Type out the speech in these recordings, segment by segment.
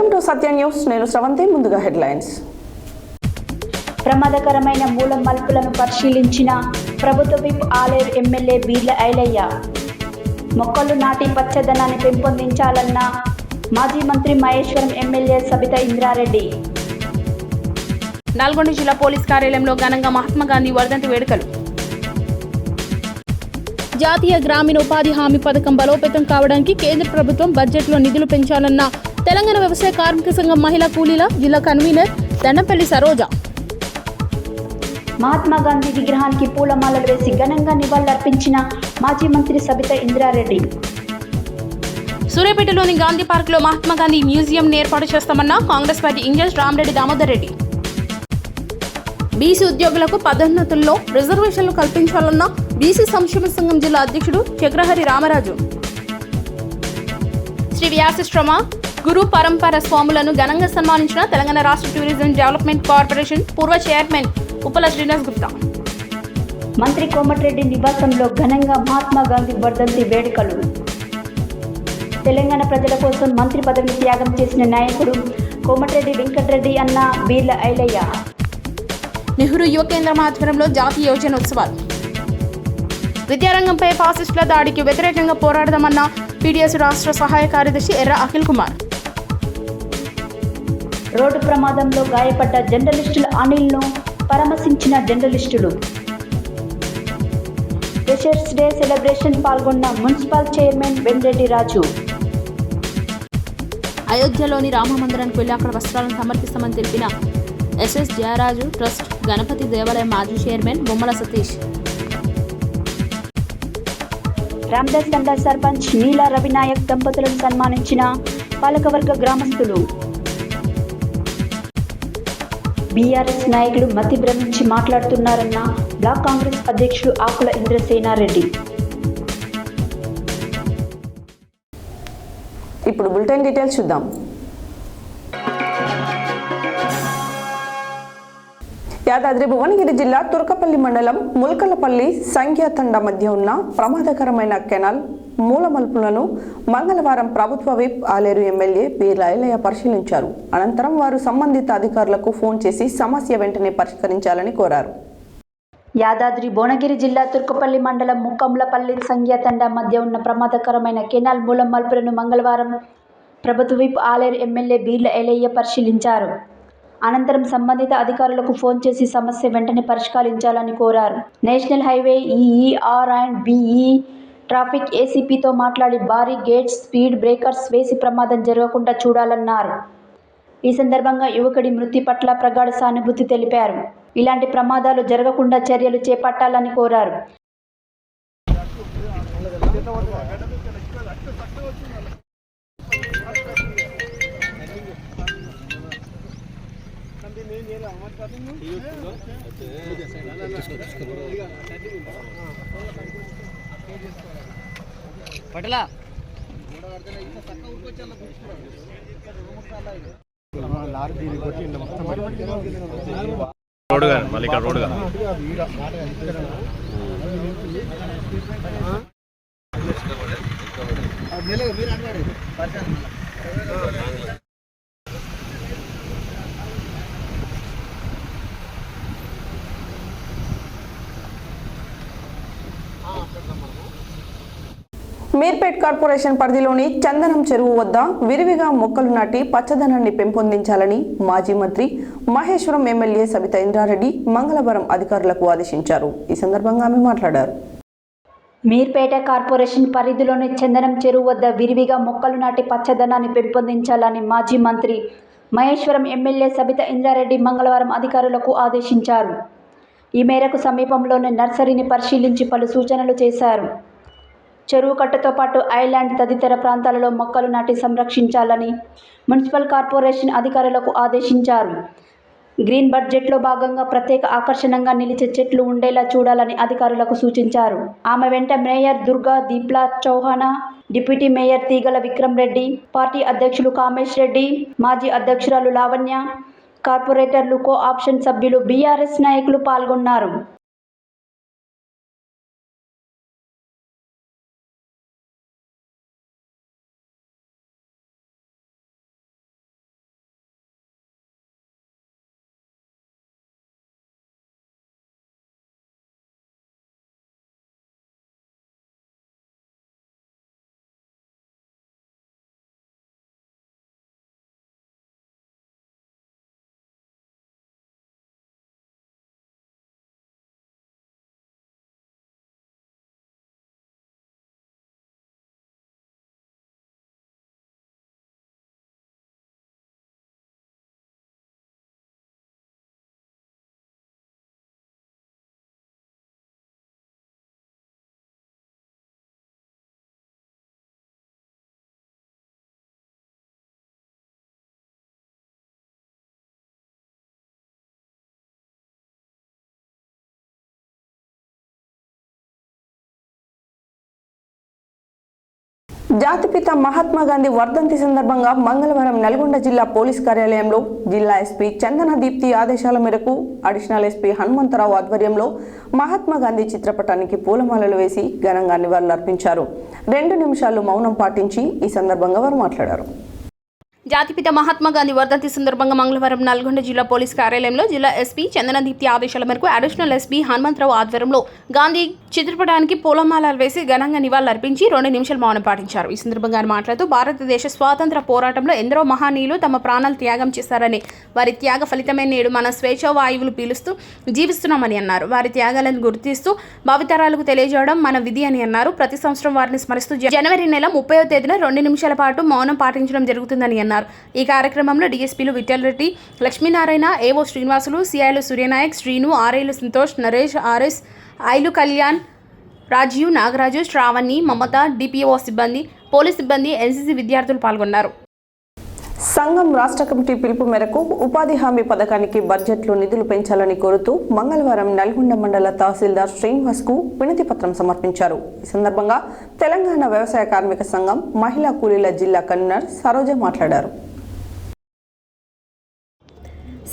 Welcome to Satya news. నేను శ్రవంతి. ముందుగా headlines. ప్రమాదకరమైన మూల మలుపులను పరిశీలించిన ప్రభుత్వ విప్ ఆలేరు ఎమ్మెల్యే బీర్ల ఐలయ్య. మొక్కలు నాటి పచ్చదనాన్ని పెంపొందించాలన్న మాజీ మంత్రి మహేశ్వరం ఎమ్మెల్యే సబితా ఇంద్రారెడ్డి. నల్గొండ జిల్లా పోలీస్ కార్యాలయంలో ఘనంగా మహాత్మా గాంధీ వర్ధంతి వేడుకలు. జాతీయ గ్రామీణ ఉపాధి హామీ పథకం బలోపేతం కావడానికి కేంద్ర ప్రభుత్వం బడ్జెట్లో నిధులు పెంచాలన్న తెలంగాణ వ్యవసాయ కార్మిక సంఘం మహిళా కూలీల జిల్లా కన్వీనర్ దండంపల్లి సరోజ. మహాత్మా గాంధీ విగ్రహానికి పూలమాలలు వేసి ఘనంగా నివాళులర్పించిన మాజీ మంత్రి సబితా ఇంద్రారెడ్డి. సూర్యాపేటలోని గాంధీ పార్కులో మహాత్మా గాంధీ మ్యూజియం ఏర్పాటు చేస్తామన్న Congress party incharge Ramreddy Damodar Reddy. BC ఉద్యోగులకు పదోన్నతుల్లో రిజర్వేషన్లు కల్పించాలన్న బీసీ సంక్షేమ సంఘం జిల్లా అధ్యక్షుడు చక్రహరి రామరాజు. శ్రీ వ్యాసిశ్రమ గురు పరంపర స్వాములను ఘనంగా సన్మానించిన తెలంగాణ రాష్ట్ర టూరిజం డెవలప్మెంట్ కార్పొరేషన్ పూర్వ చైర్మన్ ఉప్పల శ్రీనివాస్ గుప్తా. మంత్రి కోమటిరెడ్డి నివాసంలో ఘనంగా మహాత్మా గాంధీ వర్ధంతి వేడుకలు. తెలంగాణ ప్రజల కోసం మంత్రి పదవిని త్యాగం చేసిన నాయకుడు కోమటిరెడ్డి వెంకటరెడ్డి అన్న బీర్ల ఐలయ్య. నెహ్రూ యువ కేంద్రం ఆధ్వర్యంలో జాతీయ యోజన ఉత్సవాలు. విద్యారంగంపై ఫాసిస్టుల దాడికి వ్యతిరేకంగా పోరాడదామన్న పీడీఎస్ రాష్ట్ర సహాయ కార్యదర్శి ఎర్ర అఖిల్ కుమార్. రోడ్డు ప్రమాదంలో గాయపడ్డ జర్నలిస్టుల అనిల్ను పరామర్శించిన జర్నలిస్టులు. ఫ్రెషర్స్ డే సెలబ్రేషన్ పాల్గొన్న మున్సిపల్ చైర్మన్ వెంరెడ్డి రాజు. అయోధ్యలోని రామ మందిరానికి వెళ్లి అక్కడ వస్త్రాలను సమర్పిస్తామని తెలిపిన ఎస్ఎస్ జయరాజు ట్రస్ట్ గణపతి దేవాలయం మాజీ చైర్మన్ బొమ్మల సతీష్. రామదాస్ తండా సర్పంచ్ నీలా రవినాయక్ దంపతులను సన్మానించిన పాలకవర్గ గ్రామస్తులు. బీఆర్ఎస్ నాయకులు మతి భ్రమించి మాట్లాడుతున్నారన్న బ్లాక్ కాంగ్రెస్ అధ్యక్షుడు ఆకుల ఇంద్రసేనారెడ్డి. ఇప్పుడు బులెటిన్ డీటెయిల్స్ చూద్దాం. యాదాద్రి భువనగిరి జిల్లా తుర్కపల్లి మండలం ముల్కలపల్లి సంఖ్యాతండ మధ్య ఉన్న ప్రమాదకరమైన కెనాల్ మూల మలుపులను మంగళవారం ప్రభుత్వ విప్ ఆలేరు ఎమ్మెల్యే బీర్ల ఐలయ్య పరిశీలించారు. అనంతరం వారు సంబంధిత అధికారులకు ఫోన్ చేసి సమస్య వెంటనే పరిష్కరించాలని కోరారు. యాదాద్రి భువనగిరి జిల్లా తుర్కపల్లి మండలం ముక్కంలపల్లి సంఖ్యాతండ మధ్య ఉన్న ప్రమాదకరమైన కెనాల్ మూల మలుపులను మంగళవారం ప్రభుత్వ విప్ ఆలేరు ఎమ్మెల్యే బీర్ల ఐలయ్య పరిశీలించారు. అనంతరం సంబంధిత అధికారులకు ఫోన్ చేసి సమస్య వెంటనే పరిష్కరించాలని కోరారు. National highway EER and BE traffic ఏసీపీతో మాట్లాడి భారీ గేట్స్, స్పీడ్ బ్రేకర్స్ వేసి ప్రమాదం జరగకుండా చూడాలన్నారు. ఈ సందర్భంగా యువకుడి మృతి పట్ల ప్రగాఢ సానుభూతి తెలిపారు. ఇలాంటి ప్రమాదాలు జరగకుండా చర్యలు చేపట్టాలని కోరారు. పటలా రోడ్డుగా మళ్ళీ ఇక్కడ రోడ్డుగా మీర్పేట్ కార్పొరేషన్ పరిధిలోని చందనం చెరువు వద్ద విరివిగా మొక్కలు నాటి పచ్చదనాన్ని పెంపొందించాలని మాజీ మంత్రి మహేశ్వరం ఎమ్మెల్యే సబితా ఇంద్రారెడ్డి మంగళవారం అధికారులకు ఆదేశించారు. ఈ సందర్భంగా ఆమె మాట్లాడారు. మీర్పేట కార్పొరేషన్ పరిధిలోని చందనం చెరువు వద్ద విరివిగా మొక్కలు నాటి పచ్చదనాన్ని పెంపొందించాలని మాజీ మంత్రి మహేశ్వరం ఎమ్మెల్యే సబితా ఇంద్రారెడ్డి మంగళవారం అధికారులకు ఆదేశించారు. ఈ మేరకు సమీపంలోని నర్సరీని పరిశీలించి పలు సూచనలు చేశారు. చెరువు కట్టతో పాటు ఐలాండ్ తదితర ప్రాంతాలలో మొక్కలు నాటి సంరక్షించాలని మున్సిపల్ కార్పొరేషన్ అధికారులకు ఆదేశించారు. గ్రీన్ బడ్జెట్లో భాగంగా ప్రత్యేక ఆకర్షణగా నిలిచే చెట్లు ఉండేలా చూడాలని అధికారులకు సూచించారు. ఆమె వెంట mayor Durga Deepla Chauhan, deputy mayor Teegala Vikram Reddy, party అధ్యక్షులు కామేష్ రెడ్డి, మాజీ అధ్యక్షురాలు లావణ్య, కార్పొరేటర్లు, కో ఆప్షన్ సభ్యులు, బీఆర్ఎస్ నాయకులు పాల్గొన్నారు. జాతిపిత మహాత్మా గాంధీ వర్ధంతి సందర్భంగా మంగళవారం నల్గొండ జిల్లా పోలీస్ కార్యాలయంలో జిల్లా ఎస్పీ చందన దీప్తి ఆదేశాల మేరకు అడిషనల్ ఎస్పీ హనుమంతరావు ఆధ్వర్యంలో మహాత్మా గాంధీ చిత్రపటానికి పూలమాలలు వేసి ఘనంగా నివాళులర్పించారు. 2 నిమిషాలు మౌనం పాటించి ఈ సందర్భంగా వారు మాట్లాడారు. జాతిపిత మహాత్మా గాంధీ వర్ధంతి సందర్భంగా మంగళవారం నల్గొండ జిల్లా పోలీస్ కార్యాలయంలో జిల్లా ఎస్పీ చందనదీప్తి ఆదేశాల మేరకు అడిషనల్ ఎస్పీ హనుమంతరావు ఆధ్వర్యంలో గాంధీ చిత్రపటానికి పూలమాలలు వేసి ఘనంగా నివాళులర్పించి 2 నిమిషాలు మౌనం పాటించారు. ఈ సందర్భంగా ఆయన మాట్లాడుతూ భారతదేశ స్వాతంత్ర పోరాటంలో ఎందరో మహనీయులు తమ ప్రాణాలు త్యాగం చేశారని, వారి త్యాగ ఫలితమే నేడు మన స్వేచ్ఛ వాయువులు పీలుస్తూ జీవిస్తున్నామని అన్నారు. వారి త్యాగాలను గుర్తిస్తూ భావితరాలకు తెలియజేయడం మన విధి అని అన్నారు. ప్రతి సంవత్సరం వారిని స్మరిస్తూ జనవరి నెల 30వ తేదీన 2 నిమిషాల పాటు మౌనం పాటించడం జరుగుతుందని అన్నారు. ఈ కార్యక్రమంలో డీఎస్పీలు విఠల్ రెడ్డి, లక్ష్మీనారాయణ, ఏవో శ్రీనివాసులు, సిఐలు సూర్యనాయక్, శ్రీను, ఆర్ఐలు సంతోష్, నరేష్, ఆర్ఎస్, ఐలు కళ్యాణ్, రాజీవ్, నాగరాజు, శ్రావణి, మమత, డిపిఓ సిబ్బంది, పోలీస్ సిబ్బంది, ఎన్సీసీ విద్యార్థులు పాల్గొన్నారు. సంఘం రాష్ట్ర కమిటీ పిలుపు మేరకు ఉపాధి హామీ పథకానికి బడ్జెట్లో నిధులు పెంచాలని కోరుతూ మంగళవారం నల్గొండ మండల తహసీల్దార్ శ్రీనివాస్కు వినతి పత్రం సమర్పించారు. ఈ సందర్భంగా తెలంగాణ వ్యవసాయ కార్మిక సంఘం మహిళా కూలీల జిల్లా కన్వీనర్ సరోజ మాట్లాడారు.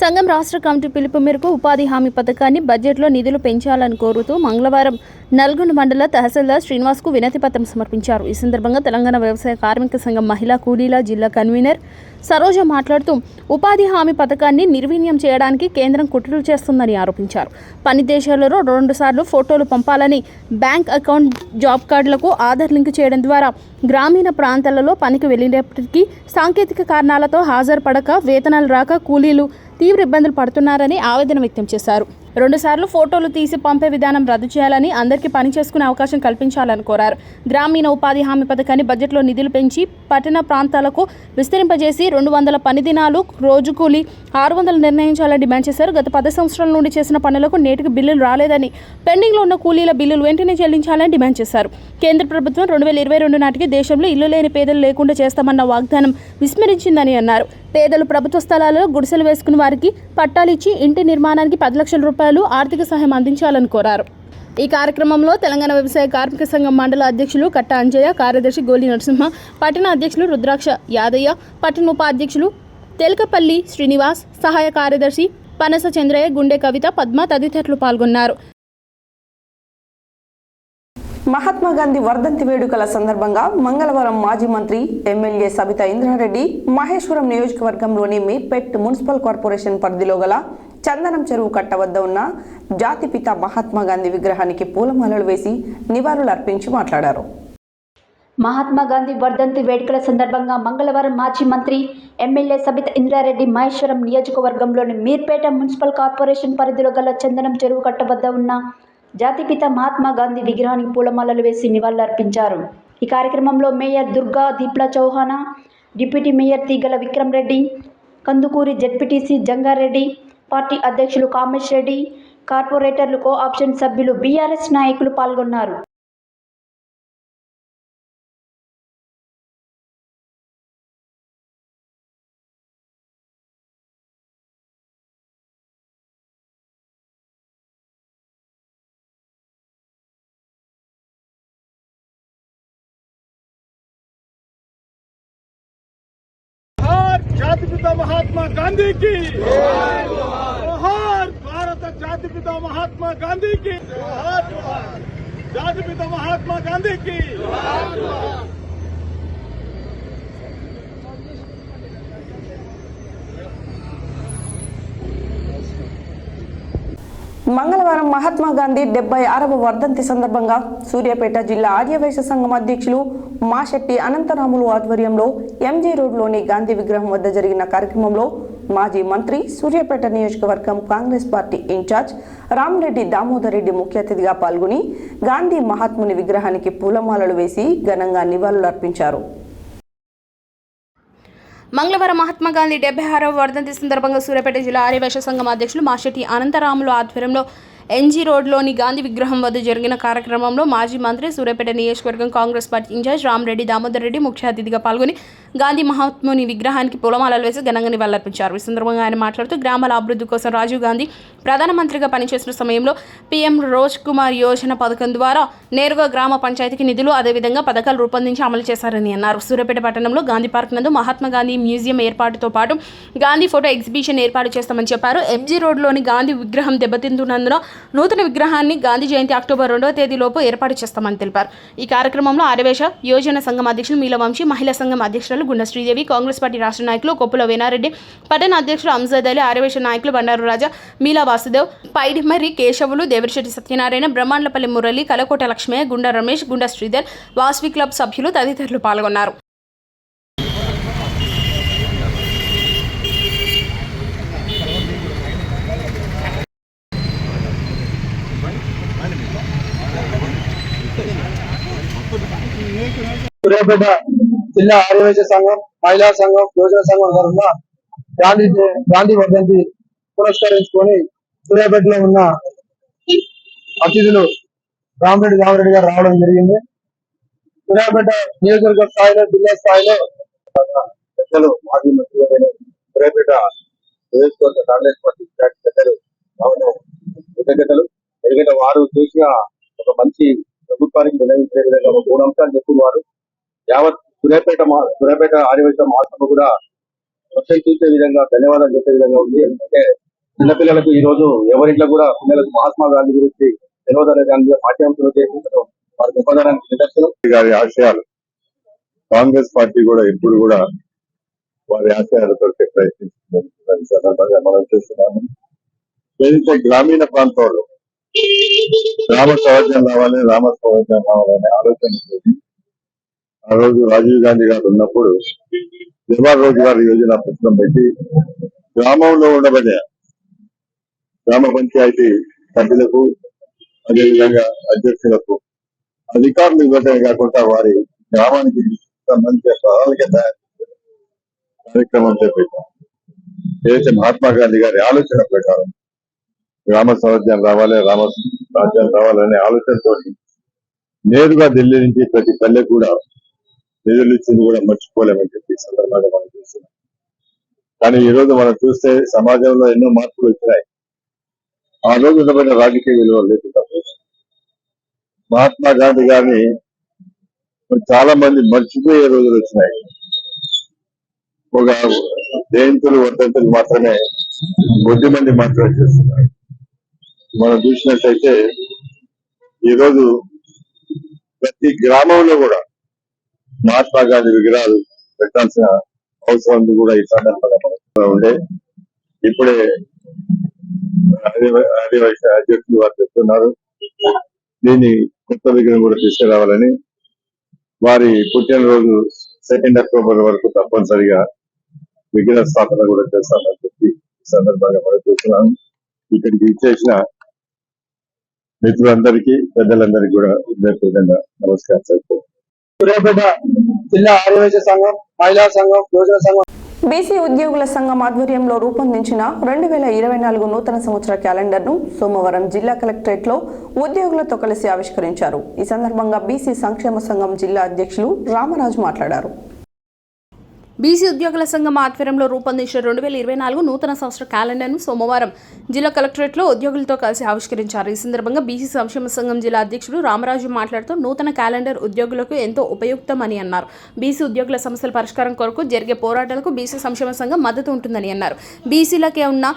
సంఘం రాష్ట్ర కమిటీ పిలుపు మేరకు ఉపాధి హామీ పథకాన్ని బడ్జెట్లో నిధులు పెంచాలని కోరుతూ మంగళవారం నల్గొండ మండల తహసీల్దార్ శ్రీనివాస్కు వినతి పత్రం సమర్పించారు. ఈ సందర్భంగా తెలంగాణ వ్యవసాయ కార్మిక సంఘం మహిళా కూలీల జిల్లా కన్వీనర్ సరోజ మాట్లాడుతూ ఉపాధి హామీ పథకాన్ని నిర్వీర్యం చేయడానికి కేంద్రం కుట్రలు చేస్తుందని ఆరోపించారు. పని దేశాలలో 2 సార్లు ఫోటోలు పంపాలని, బ్యాంక్ అకౌంట్, జాబ్ కార్డులకు ఆధార్ లింక్ చేయడం ద్వారా గ్రామీణ ప్రాంతాలలో పనికి వెళ్ళినప్పటికీ సాంకేతిక కారణాలతో హాజరుపడక వేతనాలు రాక కూలీలు తీవ్ర ఇబ్బందులు పడుతున్నారని ఆవేదన వ్యక్తం చేశారు. 2 సార్లు ఫోటోలు తీసి పంపే విధానం రద్దు చేయాలని, అందరికీ పని చేసుకునే అవకాశం కల్పించాలని కోరారు. గ్రామీణ ఉపాధి హామీ పథకాన్ని బడ్జెట్లో నిధులు పెంచి పట్టణ ప్రాంతాలకు విస్తరింపజేసి 200 పని దినాలు, రోజు కూలీ 600 నిర్ణయించాలని డిమాండ్ చేశారు. గత 10 సంవత్సరాల నుండి చేసిన పనులకు నేటికి బిల్లులు రాలేదని, పెండింగ్లో ఉన్న కూలీల బిల్లులు వెంటనే చెల్లించాలని డిమాండ్ చేశారు. కేంద్ర ప్రభుత్వం 2022 నాటికి దేశంలో ఇల్లు లేని పేదలు లేకుండా చేస్తామన్న వాగ్దానం విస్మరించిందని అన్నారు. పేదలు ప్రభుత్వ స్థలాలలో గుడిసెలు వేసుకుని వారికి పట్టాలు ఇచ్చి ఇంటి నిర్మాణానికి 10 లక్షల రూపాయలు ఆర్థిక సహాయం అందించాలని కోరారు. ఈ కార్యక్రమంలో తెలంగాణ వ్యవసాయ కార్మిక సంఘం మండల అధ్యక్షులు కట్ట అంజయ్య, కార్యదర్శి గోలి నరసింహ, పట్టణ అధ్యక్షులు రుద్రాక్ష యాదయ్య, పట్టణ ఉపాధ్యక్షులు తెలకపల్లి శ్రీనివాస్, సహాయ కార్యదర్శి పనస చంద్రయ్య, గుండె కవిత, పద్మ తదితరులు పాల్గొన్నారు. మహాత్మా గాంధీ వర్ధంతి వేడుకల సందర్భంగా మంగళవారం మాజీ మంత్రి ఎమ్మెల్యే సబితా ఇంద్రారెడ్డి మహేశ్వరం నియోజకవర్గంలోని మీర్పేట్ మున్సిపల్ కార్పొరేషన్ పరిధిలో గల చందనం చెరువు కట్ట వద్ద ఉన్న జాతిపిత మహాత్మా గాంధీ విగ్రహానికి పూలమాలలు వేసి నివాళులర్పించి మాట్లాడారు. మహాత్మా గాంధీ వర్ధంతి వేడుకల సందర్భంగా మంగళవారం మాజీ మంత్రి ఎమ్మెల్యే సబితా ఇంద్రారెడ్డి మహేశ్వరం నియోజకవర్గంలోని మీర్పేట మున్సిపల్ కార్పొరేషన్ పరిధిలో గల చందనం చెరువు కట్ట వద్ద ఉన్న జాతిపిత మహాత్మా గాంధీ విగ్రహానికి పూలమాలలు వేసి నివాళులర్పించారు. ఈ కార్యక్రమంలో mayor Durga Deepla Chauhan, deputy mayor Teegala Vikram Reddy, Kandukuri ZPTC Jangareddy, party అధ్యక్షులు కామేష్ రెడ్డి, కార్పొరేటర్లు, కోఆప్షన్ సభ్యులు, బీఆర్ఎస్ నాయకులు పాల్గొన్నారు. జాతిపిత మహాత్మా గాంధీకి జోహార్, భారత జాతిపిత మహాత్మా గాంధీకి జోహార్, జాతిపిత మహాత్మా గాంధీకి మంగళవారం మహాత్మా గాంధీ 76వ వర్ధంతి సందర్భంగా సూర్యాపేట జిల్లా ఆర్యవైశ్య సంఘం అధ్యక్షులు మాశెట్టి అనంతరాములు ఆధ్వర్యంలో ఎంజీ రోడ్లోని గాంధీ విగ్రహం వద్ద జరిగిన కార్యక్రమంలో మాజీ మంత్రి, సూర్యాపేట నియోజకవర్గం కాంగ్రెస్ పార్టీ ఇన్ఛార్జ్ రామిరెడ్డి దామోదర్ రెడ్డి ముఖ్య అతిథిగా పాల్గొని గాంధీ మహాత్ముని విగ్రహానికి పూలమాలలు వేసి ఘనంగా నివాళులర్పించారు. మంగళవారం మహాత్మా గాంధీ 76వ వర్ధంతి సందర్భంగా సూర్యాపేట జిల్లా ఆర్యవైశ్య సంఘం అధ్యక్షులు మాశెట్టి అనంతరాములు ఆధ్వర్యంలో ఎన్జీ రోడ్లోని గాంధీ విగ్రహం వద్ద జరిగిన కార్యక్రమంలో మాజీ మంత్రి సూర్యాపేట నియోజకవర్గం కాంగ్రెస్ పార్టీ ఇన్ఛార్జ్ రామరెడ్డి దామోదర్ రెడ్డి ముఖ్య అతిథిగా పాల్గొని గాంధీ మహాత్ముని విగ్రహానికి పూలమాలలు వేసి ఘనంగా నివాళులర్పించారు. ఈ సందర్భంగా ఆయన మాట్లాడుతూ గ్రామాల అభివృద్ధి కోసం రాజీవ్ గాంధీ ప్రధానమంత్రిగా పనిచేసిన సమయంలో పీఎం రోజ్ కుమార్ యోజన పథకం ద్వారా నేరుగా గ్రామ పంచాయతీకి నిధులు అదేవిధంగా పథకాలు రూపొందించి అమలు చేశారని అన్నారు. సూర్యాపేట పట్టణంలో గాంధీ పార్క్ నందు మహాత్మా గాంధీ మ్యూజియం ఏర్పాటుతో పాటు గాంధీ ఫోటో ఎగ్జిబిషన్ ఏర్పాటు చేస్తామని చెప్పారు. ఎంజీ రోడ్లోని గాంధీ విగ్రహం దెబ్బతింటున్నందున నూతన విగ్రహాన్ని గాంధీ జయంతి అక్టోబర్ 2వ తేదీలోపు ఏర్పాటు చేస్తామని తెలిపారు. ఈ కార్యక్రమంలో ఆర్యవేశ యోజన సంఘం అధ్యక్షులు మీలవంశీ, మహిళా సంఘం అధ్యక్షులు గుండా శ్రీదేవి, కాంగ్రెస్ పార్టీ రాష్ట్ర నాయకులు కొప్పుల వేనారెడ్డి, పట్టణ అధ్యక్షులు అంజద్ అలీ, ఆర్యవేశ నాయకులు బండారు రాజా, మీలా వాసుదేవ్, పైడిమర్రి కేశవులు, దేవరిశెట్టి సత్యనారాయణ, బ్రహ్మాండ్లపల్లి మురళి, కలకోట లక్ష్మయ్య, గుండా రమేష్, గుండా శ్రీధర్, వాసవి క్లబ్ సభ్యులు తదితరులు పాల్గొన్నారు. సూర్యాపేట జిల్లా ఆర్యవేశ సంఘం, మహిళా సంఘం, యోజన సంఘం తరఫున గాంధీ వర్ధంతి పురస్కరించుకొని సూర్యాపేటలో ఉన్న అతిథులు రామరెడ్డి దామరెడ్డి గారు రావడం జరిగింది. సూర్యాపేట నియోజకవర్గ స్థాయిలో, జిల్లా స్థాయిలో పెద్దలు మాజీ మంత్రి సూర్యాపేట నియోజకవర్గ కాంగ్రెస్ పార్టీ పెద్దలు రావడం కృతజ్ఞతలు. ఎందుకంటే వారు చేసిన ఒక మంచి ప్రభుత్వానికి నిర్ణయించే విధంగా ఒక 3 అంశాలు చెప్పిన వారు యావత్ సూర్యాపేట ఆర్యవేశ మహాసభ కూడా ప్రశంసించే విధంగా, ధన్యవాదాలు చెప్పే విధంగా ఉంది. ఎందుకంటే చిన్నపిల్లలకు ఈ రోజు ఎవరింట్లో కూడా పిల్లలకు మహాత్మా గాంధీ గురించి తెలియదనే దాని మీద పాఠ్యాంశాలు చేసించడం వారి గొప్పదనానికి నిదర్శనం. గారి ఆశయాలు కాంగ్రెస్ పార్టీ కూడా ఎప్పుడు కూడా వారి ఆశయాల కొరకే ప్రయత్నిస్తుందని సందర్భంగా మనం చూస్తున్నాము. ఏదైతే గ్రామీణ ప్రాంతాల్లో గ్రామ స్వరాజ్యం రావాలి, రామ స్వరాజ్యం రావాలనే ఆలోచన చేసి ఆ రోజు రాజీవ్ గాంధీ గారు ఉన్నప్పుడు జవహర్ రోజ్గార్ యోజన పుస్తకం పెట్టి గ్రామంలో ఉండబడే గ్రామ పంచాయతీ సభ్యులకు అదేవిధంగా అధ్యక్షులకు అధికారులు ఇవ్వడమే కాకుండా వారి గ్రామానికి సంబంధించిన ప్రణాళిక కార్యక్రమం చేపట్టారు. ఏదైతే మహాత్మా గాంధీ గారి ఆలోచన ప్రకారం గ్రామ స్వరాజ్యం రావాలి, రామ రాజ్యం రావాలనే ఆలోచనతో నేరుగా ఢిల్లీ నుంచి ప్రతి పల్లె కూడా నిధులు ఇచ్చింది కూడా మర్చిపోలేమని చెప్పి సందర్భంగా మనం చూస్తున్నాం. కానీ ఈ రోజు మనం చూస్తే సమాజంలో ఎన్నో మార్పులు వచ్చినాయి. ఆ రోజు ఉండబడిన రాజకీయ విలువలు లేకుండా మహాత్మా గాంధీ గారిని చాలా మంది మర్చిపోయే రోజులు వచ్చినాయి. ఒక జయంతులు, వర్ధంతులు మాత్రమే కొద్ది మంది మాత్రమే చేస్తున్నారు. మనం చూసినట్లయితే ఈరోజు ప్రతి గ్రామంలో కూడా మహాత్మా గాంధీ విగ్రహాలు పెట్టాల్సిన అవసరం కూడా ఈ సందర్భంగా ఉండే. ఇప్పుడే ఆదివాసీ అధ్యక్షులు వారు చెప్తున్నారు దీన్ని కొత్త విగ్రహం కూడా తీసుకురావాలని. వారి పుట్టినరోజు 2 అక్టోబర్ వరకు తప్పనిసరిగా విగ్రహ స్థాపన కూడా చేస్తామని చెప్పి ఈ సందర్భంగా మనం చూస్తున్నాము. ఇక్కడికి ఇచ్చేసిన మిత్రులందరికీ, పెద్దలందరికీ కూడా విధంగా నమస్కారం చెప్తాను. సూర్యాపేట జిల్లా ఆర్యవేశ సంఘం, మహిళా సంఘం, యోజన సంఘం బీసీ ఉద్యోగుల సంఘం ఆధ్వర్యంలో రూపొందించిన 2024 నూతన సంవత్సర క్యాలెండర్ను సోమవారం జిల్లా కలెక్టరేట్లో ఉద్యోగులతో కలిసి ఆవిష్కరించారు. ఈ సందర్భంగా బీసీ సంక్షేమ సంఘం జిల్లా అధ్యక్షులు రామరాజు మాట్లాడారు. బీసీ ఉద్యోగుల సంఘం ఆధ్వర్యంలో రూపొందించిన 2024 నూతన సంవత్సర క్యాలెండర్ను సోమవారం జిల్లా కలెక్టరేట్లో ఉద్యోగులతో కలిసి ఆవిష్కరించారు. ఈ సందర్భంగా బీసీ సంక్షేమ సంఘం జిల్లా అధ్యక్షుడు రామరాజు మాట్లాడుతూ నూతన క్యాలెండర్ ఉద్యోగులకు ఎంతో ఉపయుక్తమని అన్నారు. బీసీ ఉద్యోగుల సమస్యల పరిష్కారం కొరకు జరిగే పోరాటాలకు బీసీ సంక్షేమ సంఘం మద్దతు ఉంటుందని అన్నారు. బీసీలకే ఉన్న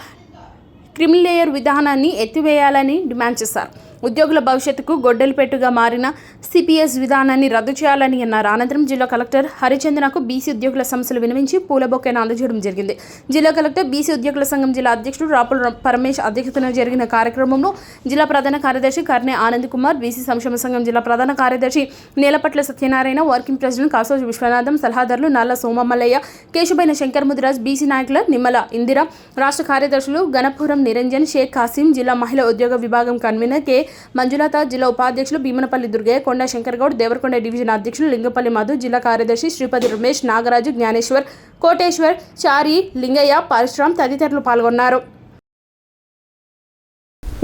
క్రిమిలేయర్ విధానాన్ని ఎత్తివేయాలని డిమాండ్ చేశారు. ఉద్యోగుల భవిష్యత్తుకు గొడ్డలిపెట్టుగా మారిన సిపిఎస్ విధానాన్ని రద్దు చేయాలని అన్నారు. అనంతరం జిల్లా కలెక్టర్ హరిచందనకు బీసీ ఉద్యోగుల సమస్యలు వినవించి పూల బొకేను అందజేయడం జరిగింది. జిల్లా కలెక్టర్ బీసీ ఉద్యోగుల సంఘం జిల్లా అధ్యక్షుడు రాపుల పరమేష్ అధ్యక్షతన జరిగిన కార్యక్రమంలో జిల్లా ప్రధాన కార్యదర్శి కర్నె ఆనంద్ కుమార్, బీసీ సంక్షేమ సంఘం జిల్లా ప్రధాన కార్యదర్శి నేలపట్ల సత్యనారాయణ, వర్కింగ్ ప్రెసిడెంట్ కాసోజు విశ్వనాథం, సలహాదారులు నల్ల సోమమల్లయ్య, కేశబైన శంకర్ ముదిరాజ్, బీసీ నాయకుల నిమ్మల ఇందిర, రాష్ట్ర కార్యదర్శులు గణపురం నిరంజన్, షేక్ కాసిం, జిల్లా మహిళా ఉద్యోగ విభాగం కన్వీనర్ కె మంజులత, జిల్లా ఉపాధ్యక్షులు భీమనపల్లి దుర్గయ్య, కొండ శంకర్ గౌడ్, దేవరకొండ డివిజన్ అధ్యక్షులు లింగపల్లి మధు, జిల్లా కార్యదర్శి శ్రీపతి రమేష్, నాగరాజు, జ్ఞానేశ్వర్, కోటేశ్వర్, చారి, లింగయ్య, పరశురామ్ తదితరులు పాల్గొన్నారు.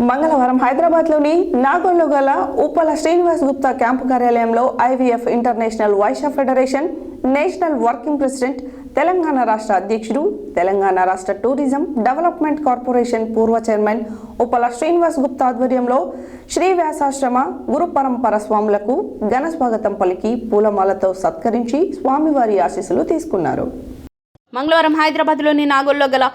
మంగళవారం హైదరాబాద్లోని నాగోల్లో గల ఉప్పల శ్రీనివాస్ గుప్తా క్యాంపు కార్యాలయంలో IVF international Vysya federation national working president, Telangana రాష్ట్ర అధ్యక్షుడు, తెలంగాణ రాష్ట్ర టూరిజం డెవలప్మెంట్ కార్పొరేషన్ పూర్వ చైర్మన్ ఉప్పల శ్రీనివాస్ గుప్తా ఆధ్వర్యంలో శ్రీ వ్యాసాశ్రమ గురు పరంపర స్వాములకు ఘన స్వాగతం పలికి పూలమాలతో సత్కరించి స్వామివారి ఆశీస్సులు తీసుకున్నారు. మంగళవారం హైదరాబాద్లోని నాగోల్లో గల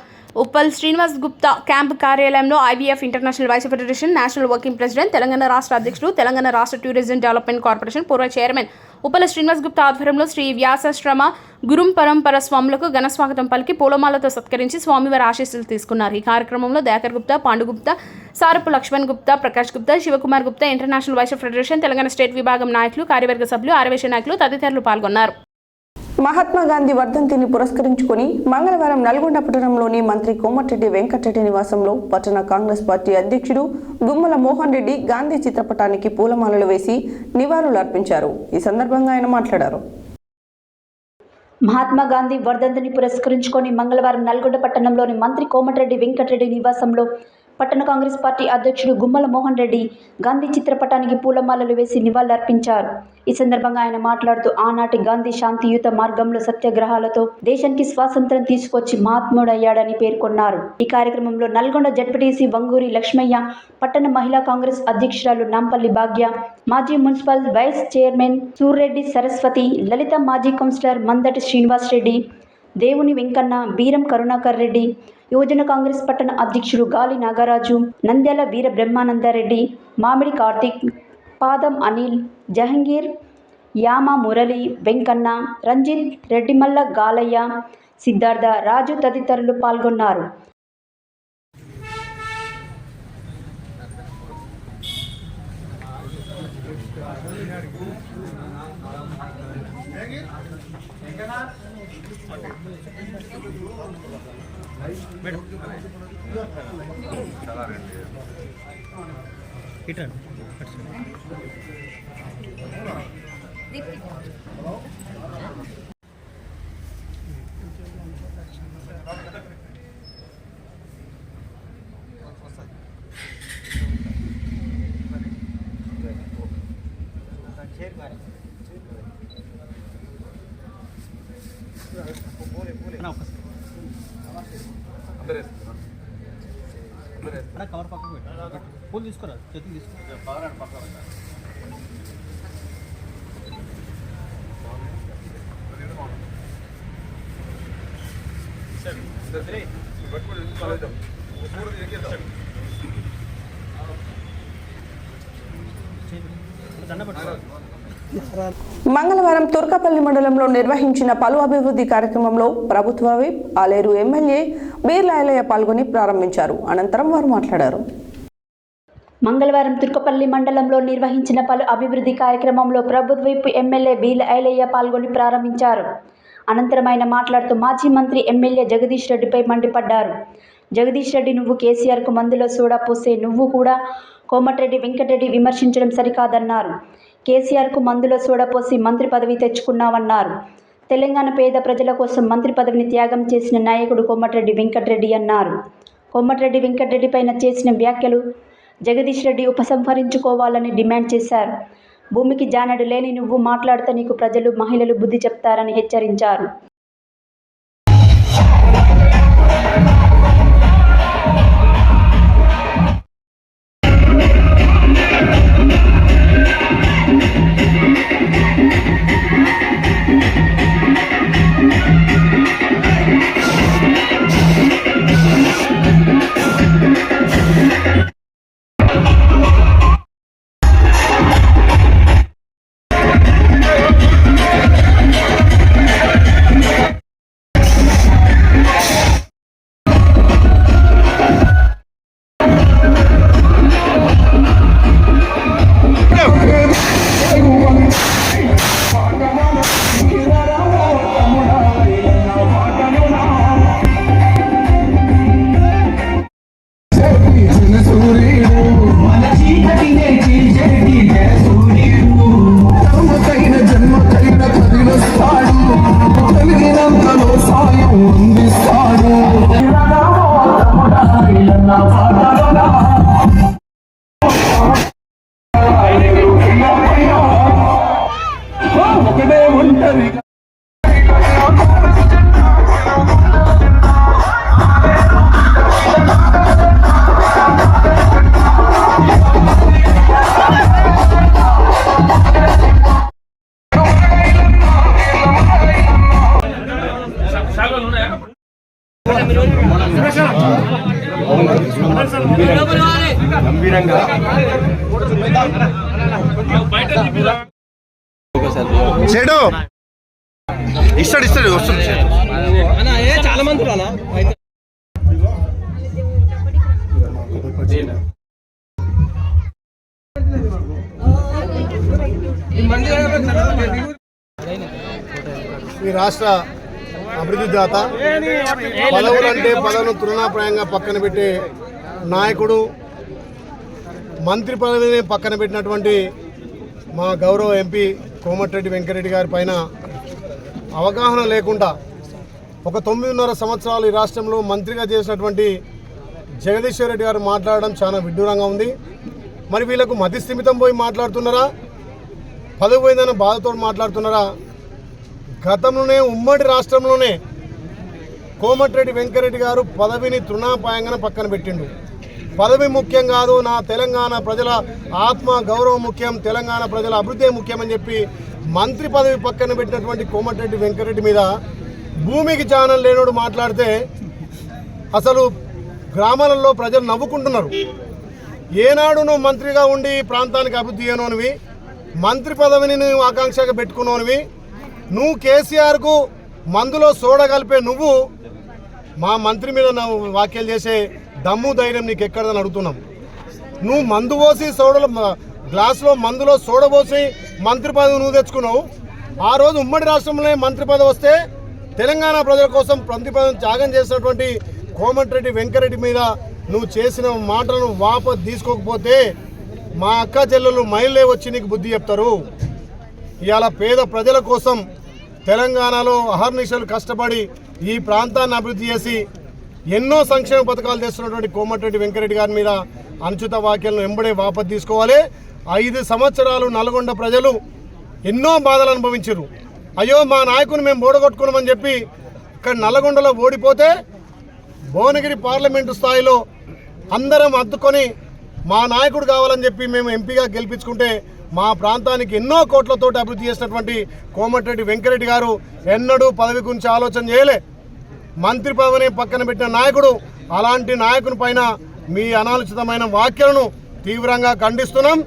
ఉప్పల్ శ్రీనివాస్ గుప్తా క్యాంప్ కార్యాలయంలో IVF international Vysya federation national working president, Telangana రాష్ట్ర అధ్యక్షుడు, తెలంగాణ రాష్ట్ర టూరిజం డెవలప్మెంట్ కార్పొరేషన్ పూర్వ చైర్మన్ ఉప్పల శ్రీనివాస్ గుప్తా ఆధ్వర్యంలో శ్రీ వ్యాసాశ్రమ గురుం పరంపర స్వాములకు ఘన స్వాగతం పలికి పూలమాలతో సత్కరించి స్వామివారి ఆశీస్సులు తీసుకున్నారు. ఈ కార్యక్రమంలో Dayakar Gupta, Pandu Gupta, Sarapu Lakshman Gupta, Prakash Gupta, Shivakumar Gupta, international Vysya federation Telangana state విభాగం నాయకులు, కార్యవర్గ సభ్యులు, ఆర్యవేశ నాయకులు తదితరులు పాల్గొన్నారు. మహాత్మా గాంధీ వర్ధంతిని పురస్కరించుకుని మంగళవారం నల్గొండ పట్టణంలోని మంత్రి కోమటిరెడ్డి వెంకటరెడ్డి నివాసంలో పట్టణ కాంగ్రెస్ పార్టీ అధ్యక్షుడు గుమ్మల మోహన్ రెడ్డి గాంధీ చిత్రపటానికి పూలమాలలు వేసి నివాళులు అర్పించారు. ఈ సందర్భంగా ఆయన మాట్లాడారు. మహాత్మా గాంధీ వర్ధంతిని పురస్కరించుకొని మంగళవారం నల్గొండ పట్టణంలోని మంత్రి కోమటిరెడ్డి వెంకటరెడ్డి నివాసంలో పట్టణ కాంగ్రెస్ పార్టీ అధ్యక్షుడు గుమ్మల మోహన్ రెడ్డి గాంధీ చిత్రపటానికి పూలమాలలు వేసి నివాళులర్పించారు. ఈ సందర్భంగా ఆయన మాట్లాడుతూ ఆనాటి గాంధీ శాంతియుత మార్గంలో సత్యాగ్రహాలతో దేశానికి స్వాతంత్ర్యం తీసుకొచ్చి మహాత్ముడయ్యాడని పేర్కొన్నారు. ఈ కార్యక్రమంలో నల్గొండ జడ్పీటీసీ వంగూరి లక్ష్మయ్య, పట్టణ మహిళా కాంగ్రెస్ అధ్యక్షురాలు నాంపల్లి భాగ్య, మాజీ municipal vice chairman Surreddy Saraswathi, Lalitha మాజీ కౌన్సిలర్ మందటి శ్రీనివాస్ రెడ్డి, దేవుని వెంకన్న, బీరం కరుణాకర్ రెడ్డి, యువజన కాంగ్రెస్ పట్టణ అధ్యక్షుడు గాలి నాగరాజు, నంద్యాల వీర బ్రహ్మానందరెడ్డి, మామిడి కార్తీక్, పాదం అనిల్, జహంగీర్, యామ మురళి, వెంకన్న, రంజిత్, రెడ్డిమల్ల గాలయ్య, సిద్ధార్థ, రాజు తదితరులు పాల్గొన్నారు. కవర్ పక్కకు పెట్టు, పూలు తీసుకురా, చేతులు తీసుకురా. మంగళవారం తుర్కపల్లి మండలంలో నిర్వహించిన పలు అభివృద్ధి కార్యక్రమంలో ప్రభుత్వ విప్ ఆలేరు ఎమ్మెల్యే బీర్ల ఐలయ్య పాల్గొని ప్రారంభించారు. అనంతరం వారు మాట్లాడారు. మంగళవారం తుర్కపల్లి మండలంలో నిర్వహించిన పలు అభివృద్ధి కార్యక్రమంలో ప్రభుత్వ విప్ ఎమ్మెల్యే బీర్ల ఐలయ్య పాల్గొని ప్రారంభించారు. అనంతరం ఆయన మాట్లాడుతూ మాజీ మంత్రి ఎమ్మెల్యే జగదీష్ రెడ్డిపై మండిపడ్డారు. జగదీష్ రెడ్డి, నువ్వు కేసీఆర్కు మందులో సోడా పోసే నువ్వు కూడా కోమటిరెడ్డి వెంకటరెడ్డి విమర్శించడం సరికాదన్నారు. కేసీఆర్కు మందులో సోడా పోసి మంత్రి పదవి తెచ్చుకున్నావన్నారు. తెలంగాణ పేద ప్రజల కోసం మంత్రి పదవిని త్యాగం చేసిన నాయకుడు కోమటిరెడ్డి వెంకటరెడ్డి అన్నారు. కోమటిరెడ్డి వెంకటరెడ్డి పైన చేసిన వ్యాఖ్యలు జగదీష్ రెడ్డి ఉపసంహరించుకోవాలని డిమాండ్ చేశారు. భూమికి జానడు లేని నువ్వు మాట్లాడితే నీకు ప్రజలు, మహిళలు బుద్ధి చెప్తారని హెచ్చరించారు. సాయం అందిస్తాడు. గంభీరంగా చెడు ఇస్తాడు వస్తుంది చాలా మంది రానా ఈ రాష్ట్ర అభివృద్ధి దాత పదవులంటే పదవులను తృణాప్రాయంగా పక్కన పెట్టే నాయకుడు, మంత్రి పదవిని పక్కన పెట్టినటువంటి మా గౌరవ ఎంపీ కోమటిరెడ్డి వెంకరెడ్డి గారి పైన అవగాహన లేకుండా ఒక 9.5 సంవత్సరాలు ఈ రాష్ట్రంలో మంత్రిగా చేసినటువంటి జగదీశ్వర్ రెడ్డి గారు మాట్లాడడం చాలా విడ్డూరంగా ఉంది. మరి వీళ్ళకు మతి స్థిమితం పోయి మాట్లాడుతున్నారా, పదవి పోయిందన్న బాధతో మాట్లాడుతున్నారా? గతంలోనే ఉమ్మడి రాష్ట్రంలోనే కోమటిరెడ్డి వెంకరెడ్డి గారు పదవిని తృణాపాయంగా పక్కన పెట్టిండు. పదవి ముఖ్యం కాదు, నా తెలంగాణ ప్రజల ఆత్మ గౌరవం ముఖ్యం, తెలంగాణ ప్రజల అభివృద్ధి ముఖ్యమని చెప్పి మంత్రి పదవి పక్కన పెట్టినటువంటి కోమటిరెడ్డి వెంకరెడ్డి మీద భూమికి ఛానల్ లేనోడు మాట్లాడితే అసలు గ్రామాలలో ప్రజలు నవ్వుకుంటున్నారు. ఏనాడు నువ్వు మంత్రిగా ఉండి ప్రాంతానికి అభివృద్ధి చేయనోనివి, మంత్రి పదవిని నువ్వు ఆకాంక్షగా పెట్టుకున్నోనివి, నువ్వు కేసీఆర్కు మందులో సోడ కలిపే నువ్వు మా మంత్రి మీద వ్యాఖ్యలు చేసే దమ్ము ధైర్యం నీకు ఎక్కడదని అడుగుతున్నాం. నువ్వు మందు పోసి సోడలో గ్లాసులో మందులో సోడ పోసి మంత్రి పదవి నువ్వు తెచ్చుకున్నావు. ఆ రోజు ఉమ్మడి రాష్ట్రంలో మంత్రి పదవి వస్తే తెలంగాణ ప్రజల కోసం ప్రతిపదం త్యాగం చేసినటువంటి కోమటిరెడ్డి వెంకరెడ్డి మీద నువ్వు చేసిన మాటలను వాపసు తీసుకోకపోతే మా అక్క చెల్లెలు మైళ్ళే వచ్చి నీకు బుద్ధి చెప్తారు. ఇవాళ పేద ప్రజల కోసం తెలంగాణలో అహర్నిశలు కష్టపడి ఈ ప్రాంతాన్ని అభివృద్ధి చేసి ఎన్నో సంక్షేమ పథకాలు చేస్తున్నటువంటి కోమటిరెడ్డి వెంకరెడ్డి గారి మీద అనుచిత వ్యాఖ్యలను వెంబడే వాపసు తీసుకోవాలి. 5 సంవత్సరాలు నల్గొండ ప్రజలు ఎన్నో బాధలు అనుభవించారు. అయ్యో మా నాయకుని మేము ఓడగొట్టుకున్నామని చెప్పి ఇక్కడ నల్లగొండలో ఓడిపోతే భువనగిరి పార్లమెంటు స్థాయిలో అందరం అద్దుకొని మా నాయకుడు కావాలని చెప్పి మేము ఎంపీగా గెలిపించుకుంటే మా ప్రాంతానికి ఎన్నో కోట్లతోటి అభివృద్ధి చేసినటువంటి కోమటిరెడ్డి వెంకరెడ్డి గారు ఎన్నడూ పదవి గురించి ఆలోచన చేయలే. మంత్రి పదవిని పక్కన పెట్టిన నాయకుడు. అలాంటి నాయకుని పైన మీ అనాలోచితమైన వ్యాఖ్యలను తీవ్రంగా ఖండిస్తున్నాం.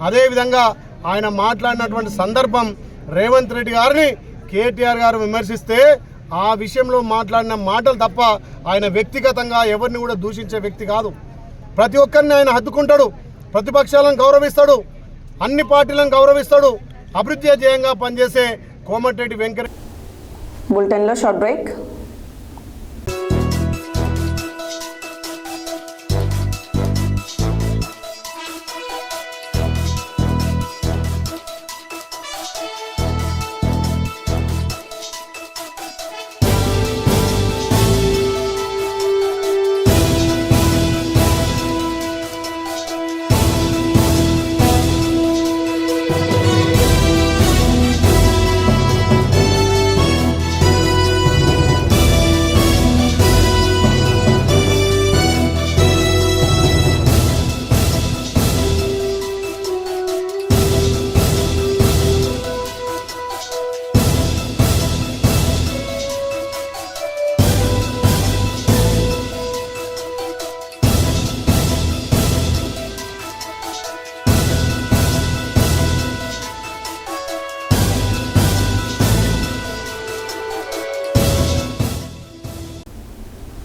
అదేవిధంగా ఆయన మాట్లాడినటువంటి సందర్భం రేవంత్ రెడ్డి గారిని కేటీఆర్ గారు విమర్శిస్తే ఆ విషయంలో మాట్లాడిన మాటలు తప్ప ఆయన వ్యక్తిగతంగా ఎవరిని కూడా దూషించే వ్యక్తి కాదు. ప్రతి ఒక్కరిని ఆయన హద్దుకుంటాడు, ప్రతిపక్షాలను గౌరవిస్తాడు, అన్ని పార్టీలను గౌరవిస్తాడు. అభివృద్ధి ధ్యేయంగా పనిచేసే కోమటిరెడ్డి వెంకరెడ్డి. బులెటిన్లో short break.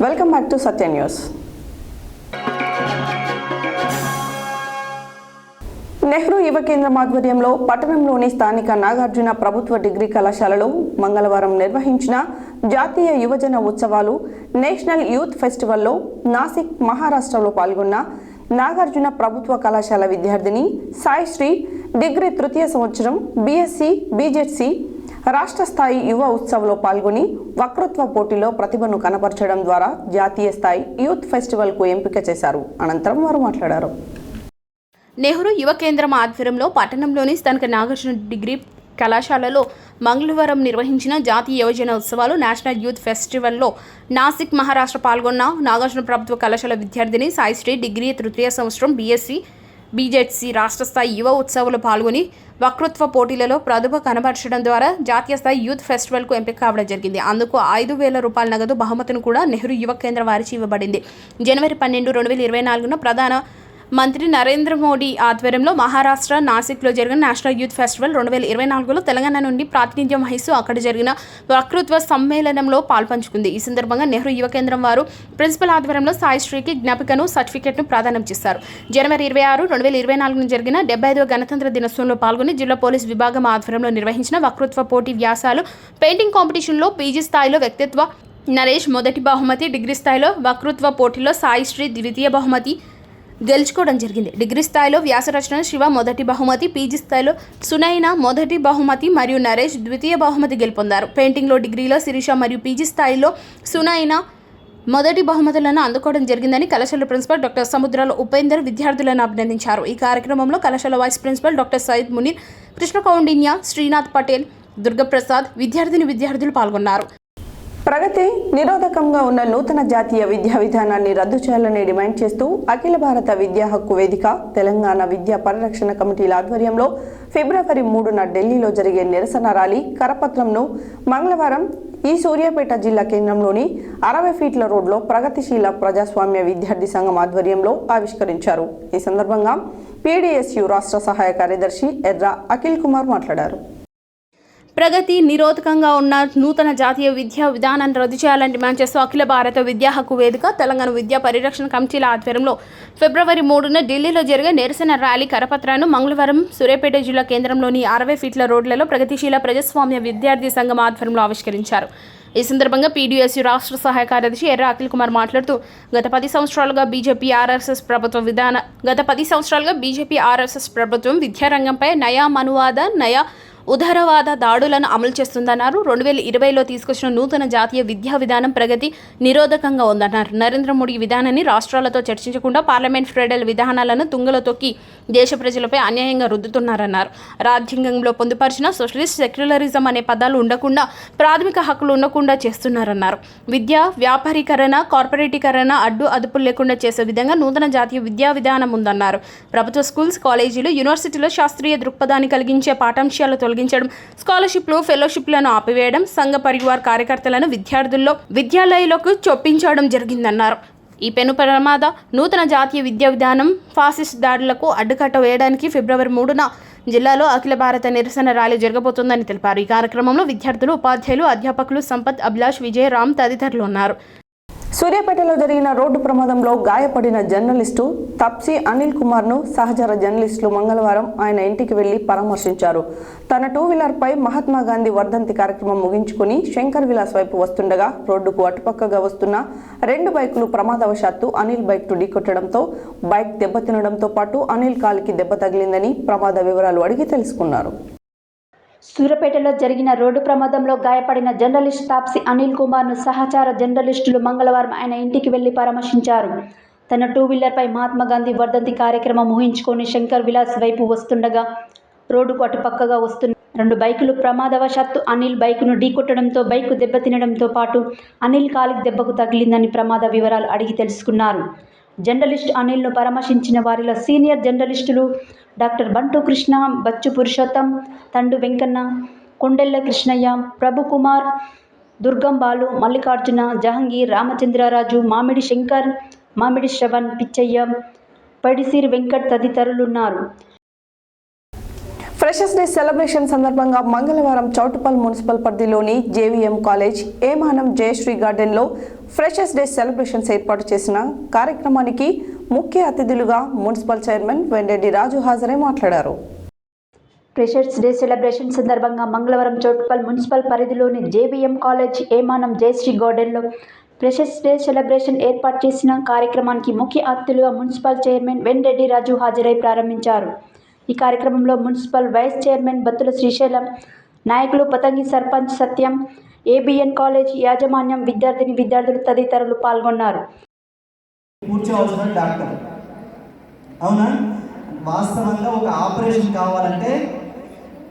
Welcome back to Satya news. Nehru యువ కేంద్రం ఆధ్వర్యంలో పట్టణంలోని స్థానిక నాగార్జున ప్రభుత్వ డిగ్రీ కళాశాలలో మంగళవారం నిర్వహించిన జాతీయ యువజన ఉత్సవాలు నేషనల్ యూత్ ఫెస్టివల్లో నాసిక్ మహారాష్ట్రలో పాల్గొన్న నాగార్జున ప్రభుత్వ కళాశాల విద్యార్థిని సాయిశ్రీ డిగ్రీ 3వ సంవత్సరం బీఎస్సీ బీజెడ్సీ రాష్ట్ర స్థాయి యువ ఉత్సవంలో పాల్గొని వక్తృత్వ పోటీలో ప్రతిభను కనపరచడం ద్వారా జాతీయ స్థాయి యూత్ ఫెస్టివల్కు ఎంపిక చేశారు. అనంతరం వారు మాట్లాడారు. నెహ్రూ యువ కేంద్రం ఆధ్వర్యంలో పట్టణంలోని స్థానిక నాగార్జున డిగ్రీ కళాశాలలో మంగళవారం నిర్వహించిన జాతీయ యువజన ఉత్సవాలు నేషనల్ యూత్ ఫెస్టివల్లో నాసిక్ మహారాష్ట్ర పాల్గొన్న నాగార్జున ప్రభుత్వ కళాశాల విద్యార్థిని సాయిశ్రీ డిగ్రీ 3వ సంవత్సరం బీఎస్సీ బీజెడ్సీ రాష్ట్ర స్థాయి యువ ఉత్సవంలో పాల్గొని వక్తృత్వ పోటీలలో ప్రతిభ కనబరచడం ద్వారా జాతీయ స్థాయి యూత్ ఫెస్టివల్కు ఎంపిక కావడం జరిగింది. అందుకు 5,000 రూపాయల నగదు బహుమతిని కూడా నెహ్రూ యువ కేంద్రం వారిచి ఇవ్వబడింది. జనవరి 12, 2024 ప్రధాన మంత్రి నరేంద్ర మోడీ ఆధ్వర్యంలో మహారాష్ట్ర నాసిక్లో జరిగిన నేషనల్ యూత్ ఫెస్టివల్ 2024లో తెలంగాణ నుండి ప్రాతినిధ్యం వహిస్తూ అక్కడ జరిగిన వక్తృత్వ సమ్మేళనంలో పాల్పంచుకుంది. ఈ సందర్భంగా నెహ్రూ యువ కేంద్రం వారు ప్రిన్సిపల్ ఆధ్వర్యంలో సాయిశ్రీకి జ్ఞాపికను సర్టిఫికెట్ను ప్రదానం చేశారు. జనవరి 26, 2024 జరిగిన 75వ గణతంత్ర దినోత్సవంలో పాల్గొని జిల్లా పోలీస్ విభాగం ఆధ్వర్యంలో నిర్వహించిన వక్తృత్వ పోటీ వ్యాసాలు పెయింటింగ్ కాంపిటీషన్లో పీజీ స్థాయిలో వ్యక్తిత్వ నరేష్ మొదటి బహుమతి, డిగ్రీ స్థాయిలో వక్తృత్వ పోటీలో సాయిశ్రీ ద్వితీయ బహుమతి గెలుచుకోవడం జరిగింది. డిగ్రీ స్థాయిలో వ్యాసరచన శివ మొదటి బహుమతి, పీజీ స్థాయిలో సునైనా మొదటి బహుమతి మరియు నరేష్ ద్వితీయ బహుమతి గెలుపొందారు. పెయింటింగ్లో డిగ్రీలో శిరీష మరియు పీజీ స్థాయిలో సునైనా మొదటి బహుమతులను అందుకోవడం జరిగిందని కళాశాల ప్రిన్సిపల్ డాక్టర్ సముద్రాల ఉపేందర్ విద్యార్థులను అభినందించారు. ఈ కార్యక్రమంలో కళాశాల vice principal doctor Syed Munir, Krishna Koundinya, Srinath Patel, Durgaprasad, విద్యార్థులు పాల్గొన్నారు. ప్రగతి నిరోధకంగా ఉన్న నూతన జాతీయ విద్యా విధానాన్ని రద్దు చేయాలని డిమాండ్ చేస్తూ అఖిల భారత విద్యా హక్కు వేదిక, తెలంగాణ విద్యా పరిరక్షణ కమిటీల ఆధ్వర్యంలో ఫిబ్రవరి 3న ఢిల్లీలో జరిగే నిరసన ర్యాలీ కరపత్రంను మంగళవారం ఈ సూర్యాపేట జిల్లా కేంద్రంలోని 60 ఫీట్ల రోడ్లో ప్రగతిశీల ప్రజాస్వామ్య విద్యార్థి సంఘం ఆధ్వర్యంలో ఆవిష్కరించారు. ఈ సందర్భంగా పీడీఎస్యు రాష్ట్ర సహాయ కార్యదర్శి ఎర్ర అఖిల్ కుమార్ మాట్లాడారు. ప్రగతి నిరోధకంగా ఉన్న నూతన జాతీయ విద్యా విధానాన్ని రద్దు చేయాలని డిమాండ్ చేస్తూ అఖిల భారత విద్యా హక్కు వేదిక, తెలంగాణ విద్యా పరిరక్షణ కమిటీల ఆధ్వర్యంలో ఫిబ్రవరి 3న ఢిల్లీలో జరిగే నిరసన ర్యాలీ కరపత్రాన్ని మంగళవారం సూర్యాపేట జిల్లా కేంద్రంలోని 60 ఫీట్ల రోడ్లలో ప్రగతిశీల ప్రజాస్వామ్య విద్యార్థి సంఘం ఆధ్వర్యంలో ఆవిష్కరించారు. ఈ సందర్భంగా పీడీఎస్యు రాష్ట్ర సహాయ కార్యదర్శి ఎర్ర అఖిల్ కుమార్ మాట్లాడుతూ గత 10 సంవత్సరాలుగా బీజేపీ ఆర్ఎస్ఎస్ ప్రభుత్వం విద్యారంగంపై నయా మనువాద, నయా ఉదారవాద దాడులను అమలు చేస్తుందన్నారు. 2020లో తీసుకొచ్చిన నూతన జాతీయ విద్యా విధానం ప్రగతి నిరోధకంగా ఉందన్నారు. నరేంద్ర మోడీ విధానాన్ని రాష్ట్రాలతో చర్చించకుండా పార్లమెంట్ ఫెడరల్ విధానాలను తుంగలో తొక్కి దేశ ప్రజలపై అన్యాయంగా రుద్దుతున్నారన్నారు. రాజ్యాంగంలో పొందుపరిచిన సోషలిస్ట్, సెక్యులరిజం అనే పదాలు ఉండకుండా, ప్రాథమిక హక్కులు ఉండకుండా చేస్తున్నారన్నారు. విద్య వ్యాపారీకరణ, కార్పొరేటీకరణ అదుపులు లేకుండా చేసే విధంగా నూతన జాతీయ విద్యా విధానం ఉందన్నారు. ప్రభుత్వ స్కూల్స్, కాలేజీలు, యూనివర్సిటీలో శాస్త్రీయ దృక్పథాన్ని కలిగించే పాఠాంశాలు తొలగించడం, స్కాలర్షిప్లు, ఫెలోషిప్లను ఆపివేయడం, సంఘ పరివార్ కార్యకర్తలను విద్యాలయాలకు చొప్పించడం జరిగిందన్నారు. ఈ పెను ప్రమాద నూతన జాతీయ విద్యా విధానం ఫాసిస్ట్ దాడులకు అడ్డుకట్ట వేయడానికి ఫిబ్రవరి 3న జిల్లాలో అఖిల భారత నిరసన ర్యాలీ జరగబోతోందని తెలిపారు. ఈ కార్యక్రమంలో విద్యార్థులు, ఉపాధ్యాయులు, అధ్యాపకులు సంపత్, అభిలాష్, విజయ్, రామ్ తదితరులు ఉన్నారు. సూర్యాపేటలో జరిగిన రోడ్డు ప్రమాదంలో గాయపడిన జర్నలిస్టు తప్సీ అనిల్ కుమార్ను సహచర జర్నలిస్టులు మంగళవారం ఆయన ఇంటికి వెళ్లి పరామర్శించారు. తన 2-వీలర్పై మహాత్మా గాంధీ వర్ధంతి కార్యక్రమం ముగించుకుని శంకర్ విలాస్ వైపు వస్తుండగా రోడ్డుకు అటుపక్కగా వస్తున్న 2 బైకులు ప్రమాదవశాత్తు అనిల్ బైక్ను ఢీకొట్టడంతో బైక్ దెబ్బతినడంతో పాటు అనిల్ కాలికి దెబ్బ తగిలిందని ప్రమాద వివరాలు అడిగి తెలుసుకున్నారు. సూర్యాపేటలో జరిగిన రోడ్డు ప్రమాదంలో గాయపడిన జర్నలిస్ట్ తాప్సీ అనిల్ కుమార్ను సహచార జర్నలిస్టులు మంగళవారం ఆయన ఇంటికి వెళ్లి పరామర్శించారు. తన 2-వీలర్పై మహాత్మా గాంధీ వర్ధంతి కార్యక్రమం ముగించుకొని శంకర్ విలాస్ వైపు వస్తుండగా రోడ్డుకు అటుపక్కగా వస్తున్న 2 బైకులు ప్రమాదవశాత్తు అనిల్ బైకును ఢీకొట్టడంతో బైకు దెబ్బతినడంతో పాటు అనిల్ కాలికి దెబ్బకు తగిలిందని ప్రమాద వివరాలు అడిగి తెలుసుకున్నారు. జర్నలిస్ట్ అనిల్ను పరామర్శించిన వారిలో సీనియర్ జర్నలిస్టులు డాక్టర్ బంటు కృష్ణ, బచ్చు పురుషోత్తం, తండు వెంకన్న, కొండెల్ల కృష్ణయ్య, ప్రభు కుమార్, దుర్గం బాలు, మల్లికార్జున, జహంగీర్, రామచంద్రరాజు, మామిడి శంకర్, మామిడి శ్రవణ్, పిచ్చయ్య, పడిసిరి వెంకట్ తదితరులున్నారు. ఫ్రెషర్స్ డే సెలబ్రేషన్ సందర్భంగా మంగళవారం చౌటుపల్ మున్సిపల్ పరిధిలోని జేవీఎం కాలేజ్ ఏమానం జయశ్రీ గార్డెన్లో ఫ్రెషర్స్ డే సెలబ్రేషన్స్ ఏర్పాటు చేసిన కార్యక్రమానికి ముఖ్య అతిథులుగా మున్సిపల్ చైర్మన్ వెండెడ్డి రాజు హాజరై మాట్లాడారు. ఫ్రెషర్స్ డే సెలబ్రేషన్ సందర్భంగా మంగళవారం చౌటుపల్ మున్సిపల్ పరిధిలోని జేవీఎం కాలేజ్ ఏమానం జయశ్రీ గార్డెన్లో ఫ్రెషర్స్ డే సెలబ్రేషన్ ఏర్పాటు చేసిన కార్యక్రమానికి ముఖ్య అతిథులుగా మున్సిపల్ చైర్మన్ వెండెడ్డి రాజు హాజరై ప్రారంభించారు. ఈ కార్యక్రమంలో municipal vice chairman Battula Srisailam, నాయకులు పతంగి సర్పంచ్ సత్యం, ఏబిఎన్ కాలేజ్ యాజమాన్యం, విద్యార్థులు తదితరులు పాల్గొన్నారు. కూర్చోవలసిన డాక్టర్ అవునా? వాస్తవంగా ఒక ఆపరేషన్ కావాలంటే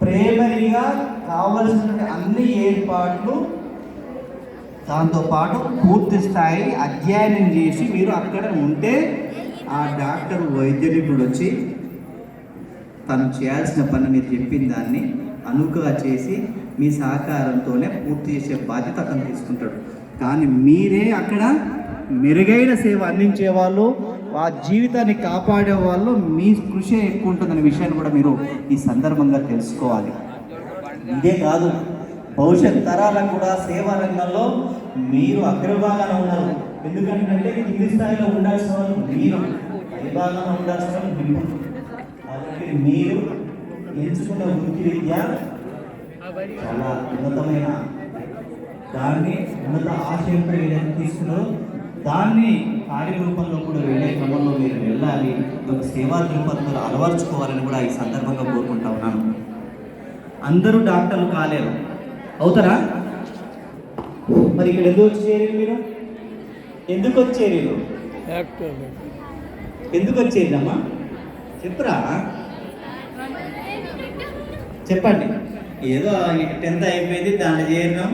ప్రైమరీగా కావలసినటువంటి అన్ని ఏర్పాట్లు దాంతోపాటు పూర్తి స్థాయి అధ్యయనం చేసి మీరు అక్కడ ఉంటే ఆ డాక్టర్ వైద్య నిపుణుడు వచ్చి తను చేయాల్సిన పని మీరు చెప్పిన దాన్ని అనువుగా చేసి మీ సహకారంతోనే పూర్తి చేసే బాధ్యత అతను తీసుకుంటాడు. కానీ మీరే అక్కడ మెరుగైన సేవ అందించే వాళ్ళు, ఆ జీవితాన్ని కాపాడే వాళ్ళు మీ కృషి ఎక్కువ ఉంటుందనే విషయాన్ని కూడా మీరు ఈ సందర్భంగా తెలుసుకోవాలి. ఇదే కాదు, భవిష్యత్ తరాలకు కూడా సేవా రంగంలో మీరు అగ్రభాగాన ఉన్నారు. ఎందుకంటే కింది స్థాయిలో ఉండాల్సిన వాళ్ళు మీరు, పైభాగంలో ఉండాల్సిన వాళ్ళు మీరు. కాబట్టి మీరు ఎంచుకున్న వృత్తి విద్య చాలా ఉన్నతమైన దాన్ని ఉన్నత ఆశయంతో ఏదైతే తీసుకున్నారో దాన్ని కార్యరూపంలో కూడా వెళ్ళే క్రమంలో మీరు వెళ్ళాలి. ఒక సేవా దృక్పథంలో అలవర్చుకోవాలని కూడా ఈ సందర్భంగా కోరుకుంటా ఉన్నాను. అందరూ డాక్టర్లు కాలేరు, అవుతారా? మరి ఇక్కడ ఎందుకు వచ్చేరు మీరు? ఎందుకు వచ్చేరు? ఎందుకు వచ్చేదమ్మా చెప్పురా, చెప్పండి. ఏదో 10th అయిపోయింది, దాంట్లో చేరినాం,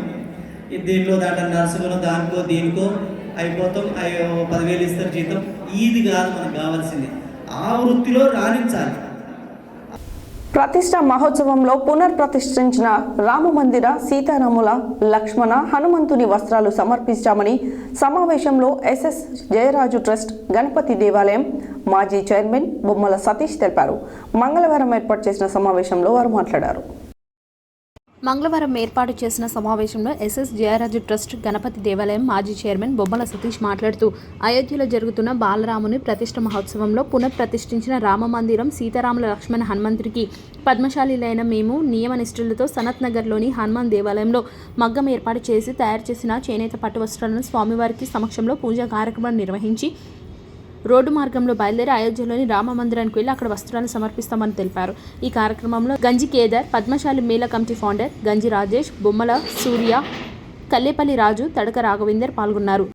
దీంట్లో దాంట్లో నర్సుకునో దానికో దీనికో అయిపోతాం, 10,000 ఇస్తారు జీతం. ఇది కాదు మనకు కావాల్సింది, ఆ వృత్తిలో రాణించాలి. ప్రతిష్ట మహోత్సవంలో పునర్ప్రతిష్ఠించిన రామ మందిర సీతారాముల లక్ష్మణ హనుమంతుని వస్త్రాలు సమర్పించామని సమావేశంలో ఎస్ఎస్ జయరాజు ట్రస్ట్ గణపతి దేవాలయం మాజీ చైర్మన్ బొమ్మల సతీష్ తెలిపారు. మంగళవారం ఏర్పాటు చేసిన సమావేశంలో వారు మాట్లాడారు. మంగళవారం ఏర్పాటు చేసిన సమావేశంలో ఎస్ఎస్ జయరాజు ట్రస్ట్ గణపతి దేవాలయం మాజీ చైర్మన్ బొమ్మల సతీష్ మాట్లాడుతూ అయోధ్యలో జరుగుతున్న బాలరాముని ప్రతిష్ఠ మహోత్సవంలో పునఃప్రతిష్ఠించిన రామ మందిరం సీతారాముల లక్ష్మణ హనుమంతుడికి పద్మశాలిలైన మేము నియమనిష్ఠులతో సనత్ నగర్లోని హనుమాన్ దేవాలయంలో మగ్గం ఏర్పాటు చేసి తయారు చేసిన చేనేత పట్టు వస్త్రాలను స్వామివారికి సమక్షంలో పూజా కార్యక్రమం నిర్వహించి రోడ్డు మార్గంలో బయలుదేరి అయోధ్యలోని రామ మందిరానికి వెళ్లి అక్కడ వస్త్రాలను సమర్పిస్తామని తెలిపారు. ఈ కార్యక్రమంలో గంజి కేదార్, పద్మశాలి మేళా కమిటీ ఫౌండర్ గంజి రాజేష్, బొమ్మల సూర్య, కల్లేపల్లి రాజు, తడక రాఘవేందర్ పాల్గొన్నారు.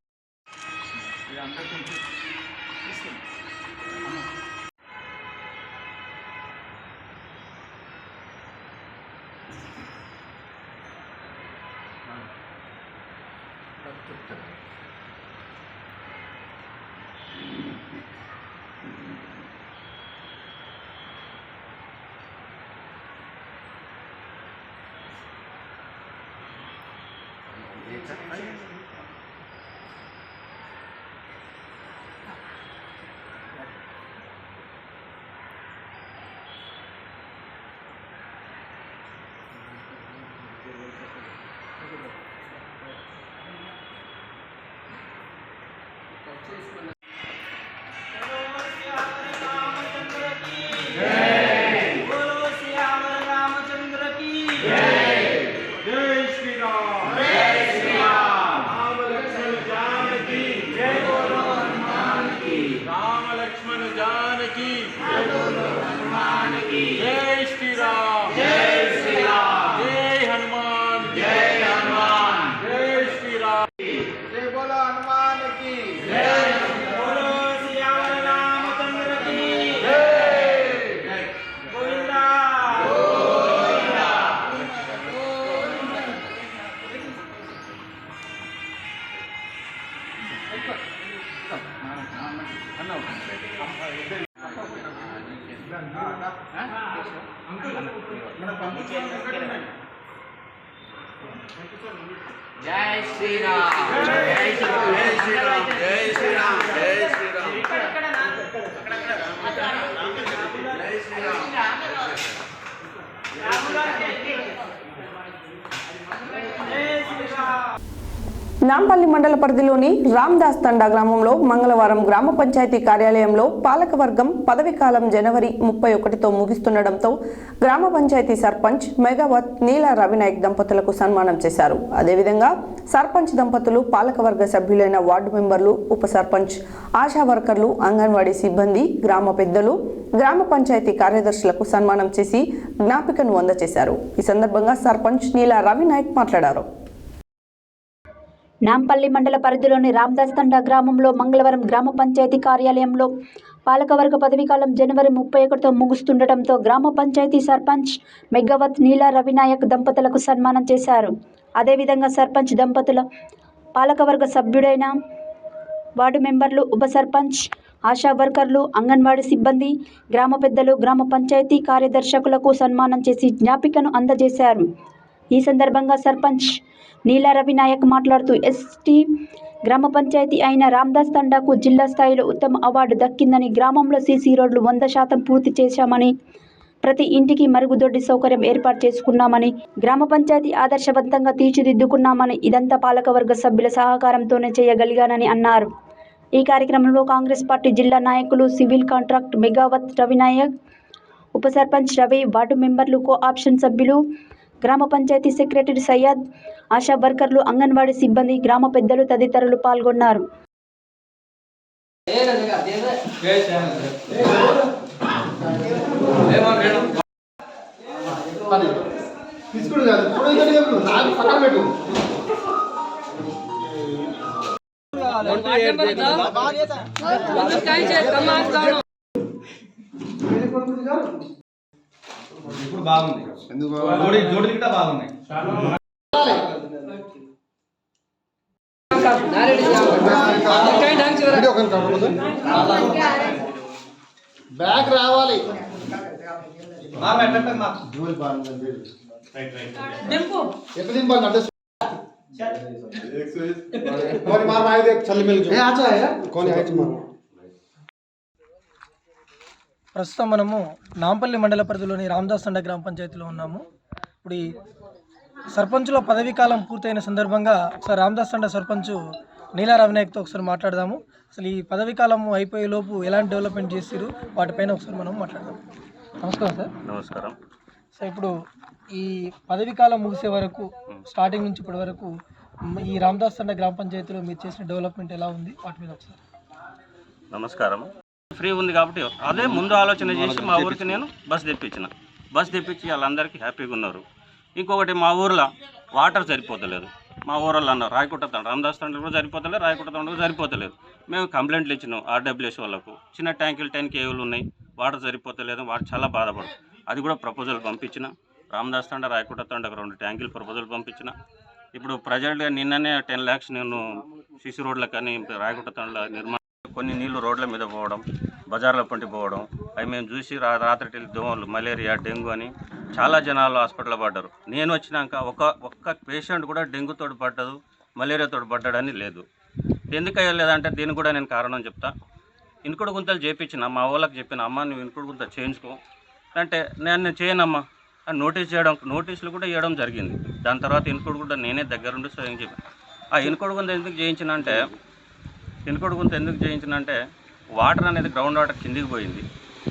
జై శ్రీరామ్, జై శ్రీరామ్, జై శ్రీరామ్, జై శ్రీరామ్, జై శ్రీరామ్. నాంపల్లి మండల పరిధిలోని రామ్దాస్ తండా గ్రామంలో మంగళవారం గ్రామ పంచాయతీ కార్యాలయంలో పాలకవర్గం పదవీకాలం జనవరి 31తో ముగిస్తుండటంతో గ్రామ పంచాయతీ సర్పంచ్ మెగావత్ నీలా రవినాయక్ దంపతులకు సన్మానం చేశారు. అదేవిధంగా సర్పంచ్ దంపతులు పాలకవర్గ సభ్యులైన వార్డు మెంబర్లు, ఉప సర్పంచ్, ఆశా వర్కర్లు, అంగన్వాడీ సిబ్బంది, గ్రామ పెద్దలు, గ్రామ పంచాయతీ కార్యదర్శులకు సన్మానం చేసి జ్ఞాపికను అందజేశారు. ఈ సందర్భంగా సర్పంచ్ నీలా రవినాయక్ మాట్లాడారు. నాంపల్లి మండల పరిధిలోని రామ్దాస్ తండా గ్రామంలో మంగళవారం గ్రామ పంచాయతీ కార్యాలయంలో పాలకవర్గ పదవీకాలం జనవరి 31తో ముగుస్తుండటంతో గ్రామ పంచాయతీ సర్పంచ్ మెగావత్ నీలా రవినాయక్ దంపతులకు సన్మానం చేశారు. అదేవిధంగా సర్పంచ్ దంపతుల పాలకవర్గ సభ్యుడైన వార్డు మెంబర్లు, ఉప సర్పంచ్, ఆశా వర్కర్లు, అంగన్వాడీ సిబ్బంది, గ్రామ పెద్దలు, గ్రామ పంచాయతీ కార్యదర్శకులకు సన్మానం చేసి జ్ఞాపికను అందజేశారు. ఈ సందర్భంగా సర్పంచ్ నీలా రవి నాయక్ మాట్లాడుతూ ఎస్టీ గ్రామ పంచాయతీ అయిన రామదాస్ తండాకు జిల్లా స్థాయిలో ఉత్తమ అవార్డు దక్కిందని, గ్రామంలో సీసీ రోడ్లు 100% పూర్తి చేశామని, ప్రతి ఇంటికి మరుగుదొడ్డి సౌకర్యం ఏర్పాటు చేసుకున్నామని, గ్రామ పంచాయతీ ఆదర్శవంతంగా తీర్చిదిద్దుకున్నామని, ఇదంతా పాలకవర్గ సభ్యుల సహకారంతోనే చేయగలిగానని అన్నారు. ఈ కార్యక్రమంలో కాంగ్రెస్ పార్టీ జిల్లా నాయకులు సివిల్ కాంట్రాక్ట్ మెగావత్ రవినాయక్, ఉప సర్పంచ్ రవి, వార్డు మెంబర్లు, కోఆప్షన్ సభ్యులు, గ్రామ పంచాయతీ సెక్రటరీ సయ్యద్, ఆశా వర్కర్లు, అంగన్వాడీ సిబ్బంది, గ్రామ పెద్దలు తదితరులు పాల్గొన్నారు. ఇప్పుడు బాగుంది, జోడి గిట్ట బాగున్నాయి. బ్యాక్ రావాలి. ఎక్కడ దింపాలి అంటే ప్రస్తుతం మనము నాంపల్లి మండల పరిధిలోని రామదాస్ తండా గ్రామ పంచాయతీలో ఉన్నాము. ఇప్పుడు ఈ సర్పంచుల పదవీ కాలం పూర్తయిన సందర్భంగా ఒకసారి రామదాస్ తండా సర్పంచ్ నీలా రవినాయక్తో ఒకసారి మాట్లాడదాము. అసలు ఈ పదవీ కాలం అయిపోయే లోపు ఎలాంటి డెవలప్మెంట్ చేసిరు వాటిపైన ఒకసారి మనం మాట్లాడదాం. నమస్కారం సార్. నమస్కారం సార్. ఇప్పుడు ఈ పదవీ కాలం ముగిసే వరకు, స్టార్టింగ్ నుంచి ఇప్పటి వరకు ఈ రామదాస్ తండా గ్రామ పంచాయతీలో మీరు చేసిన డెవలప్మెంట్ ఎలా ఉంది వాటి మీద ఒకసారి. నమస్కారం. ఫ్రీ ఉంది కాబట్టి అదే ముందు ఆలోచన చేసి మా ఊరికి నేను బస్ తెప్పించి వాళ్ళందరికీ హ్యాపీగా ఉన్నారు. ఇంకొకటి మా ఊర్లో వాటర్ సరిపోతలేదు. మా ఊళ్ళో అన్నారు రాయకుట్ట తండ, రామదాస్ తండ కూడా సరిపోతలేదు, రాయకుట్ట తండ కూడా సరిపోతలేదు. మేము కంప్లైంట్లు ఇచ్చినాం ఆర్డబ్ల్యూఎస్ వాళ్ళకు. చిన్న ట్యాంకులు 10 కేవీలు ఉన్నాయి, వాటర్ సరిపోతలేదు, వాటర్ చాలా బాధపడు. అది కూడా ప్రపోజల్ పంపించిన. రామదాస్ తండ, రాయకుట్ట తండకు 2 ట్యాంకులు ప్రపోజల్ పంపించిన. ఇప్పుడు ప్రజెంట్గా నిన్ననే 10 lakhs నేను సిసి రోడ్లకు కానీ రాయకుట్ట తండ నిర్మాణం, కొన్ని నీళ్లు రోడ్ల మీద పోవడం, బజార్ల పంటి పోవడం, అవి మేము చూసి రాత్రి దోమలు, మలేరియా, డెంగ్యూ అని చాలా జనాలు హాస్పిటల్లో పడ్డారు. నేను వచ్చినాక ఒక్క పేషెంట్ కూడా డెంగ్యూతో పడ్డదు, మలేరియాతో పడ్డాడని లేదు. ఎందుకు అయ్యలేదంటే దీనికి కూడా నేను కారణం చెప్తా. ఇనుకుడు గుంతలు చేయించిన, మా వాళ్ళకి చెప్పిన, అమ్మ నువ్వు ఇనుకుడు గుంత చేయించుకో అంటే నేను చేయనమ్మా అని నోటీసులు కూడా ఇవ్వడం జరిగింది. దాని తర్వాత ఇనుకుడు గుంత నేనే దగ్గరుండి స్వయం చెప్పాను. ఆ ఇనుకుడు గుంత ఎందుకు చేయించినంటే వాటర్ అనేది గ్రౌండ్ వాటర్ కిందికి పోయింది,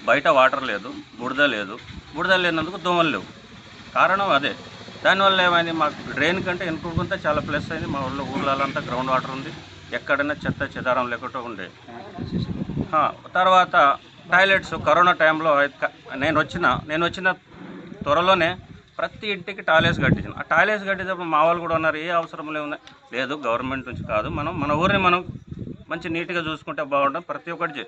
బయట వాటర్ లేదు, బుడద లేనందుకు దోమలు లేవు. కారణం అదే. దానివల్ల ఏమైంది, మాకు డ్రైన్ కంటే ఇనుకుడు గుంత చాలా ప్లస్ అయింది. మా ఊళ్ళంతా గ్రౌండ్ వాటర్ ఉంది, ఎక్కడైనా చెత్త చెదారం లేకుండా ఉండే. తర్వాత టాయిలెట్స్ కరోనా టైంలో నేను వచ్చిన త్వరలోనే ప్రతి ఇంటికి టాయిలెట్స్ కట్టించిన. ఆ టాయిలెట్స్ కట్టినప్పుడు మా వాళ్ళు కూడా ఉన్నారు, ఏ అవసరం లేదు గవర్నమెంట్ నుంచి కాదు, మన ఊరిని మనం మంచి నీట్గా చూసుకుంటే బాగుంటుంది. ప్రతి ఒక్కటి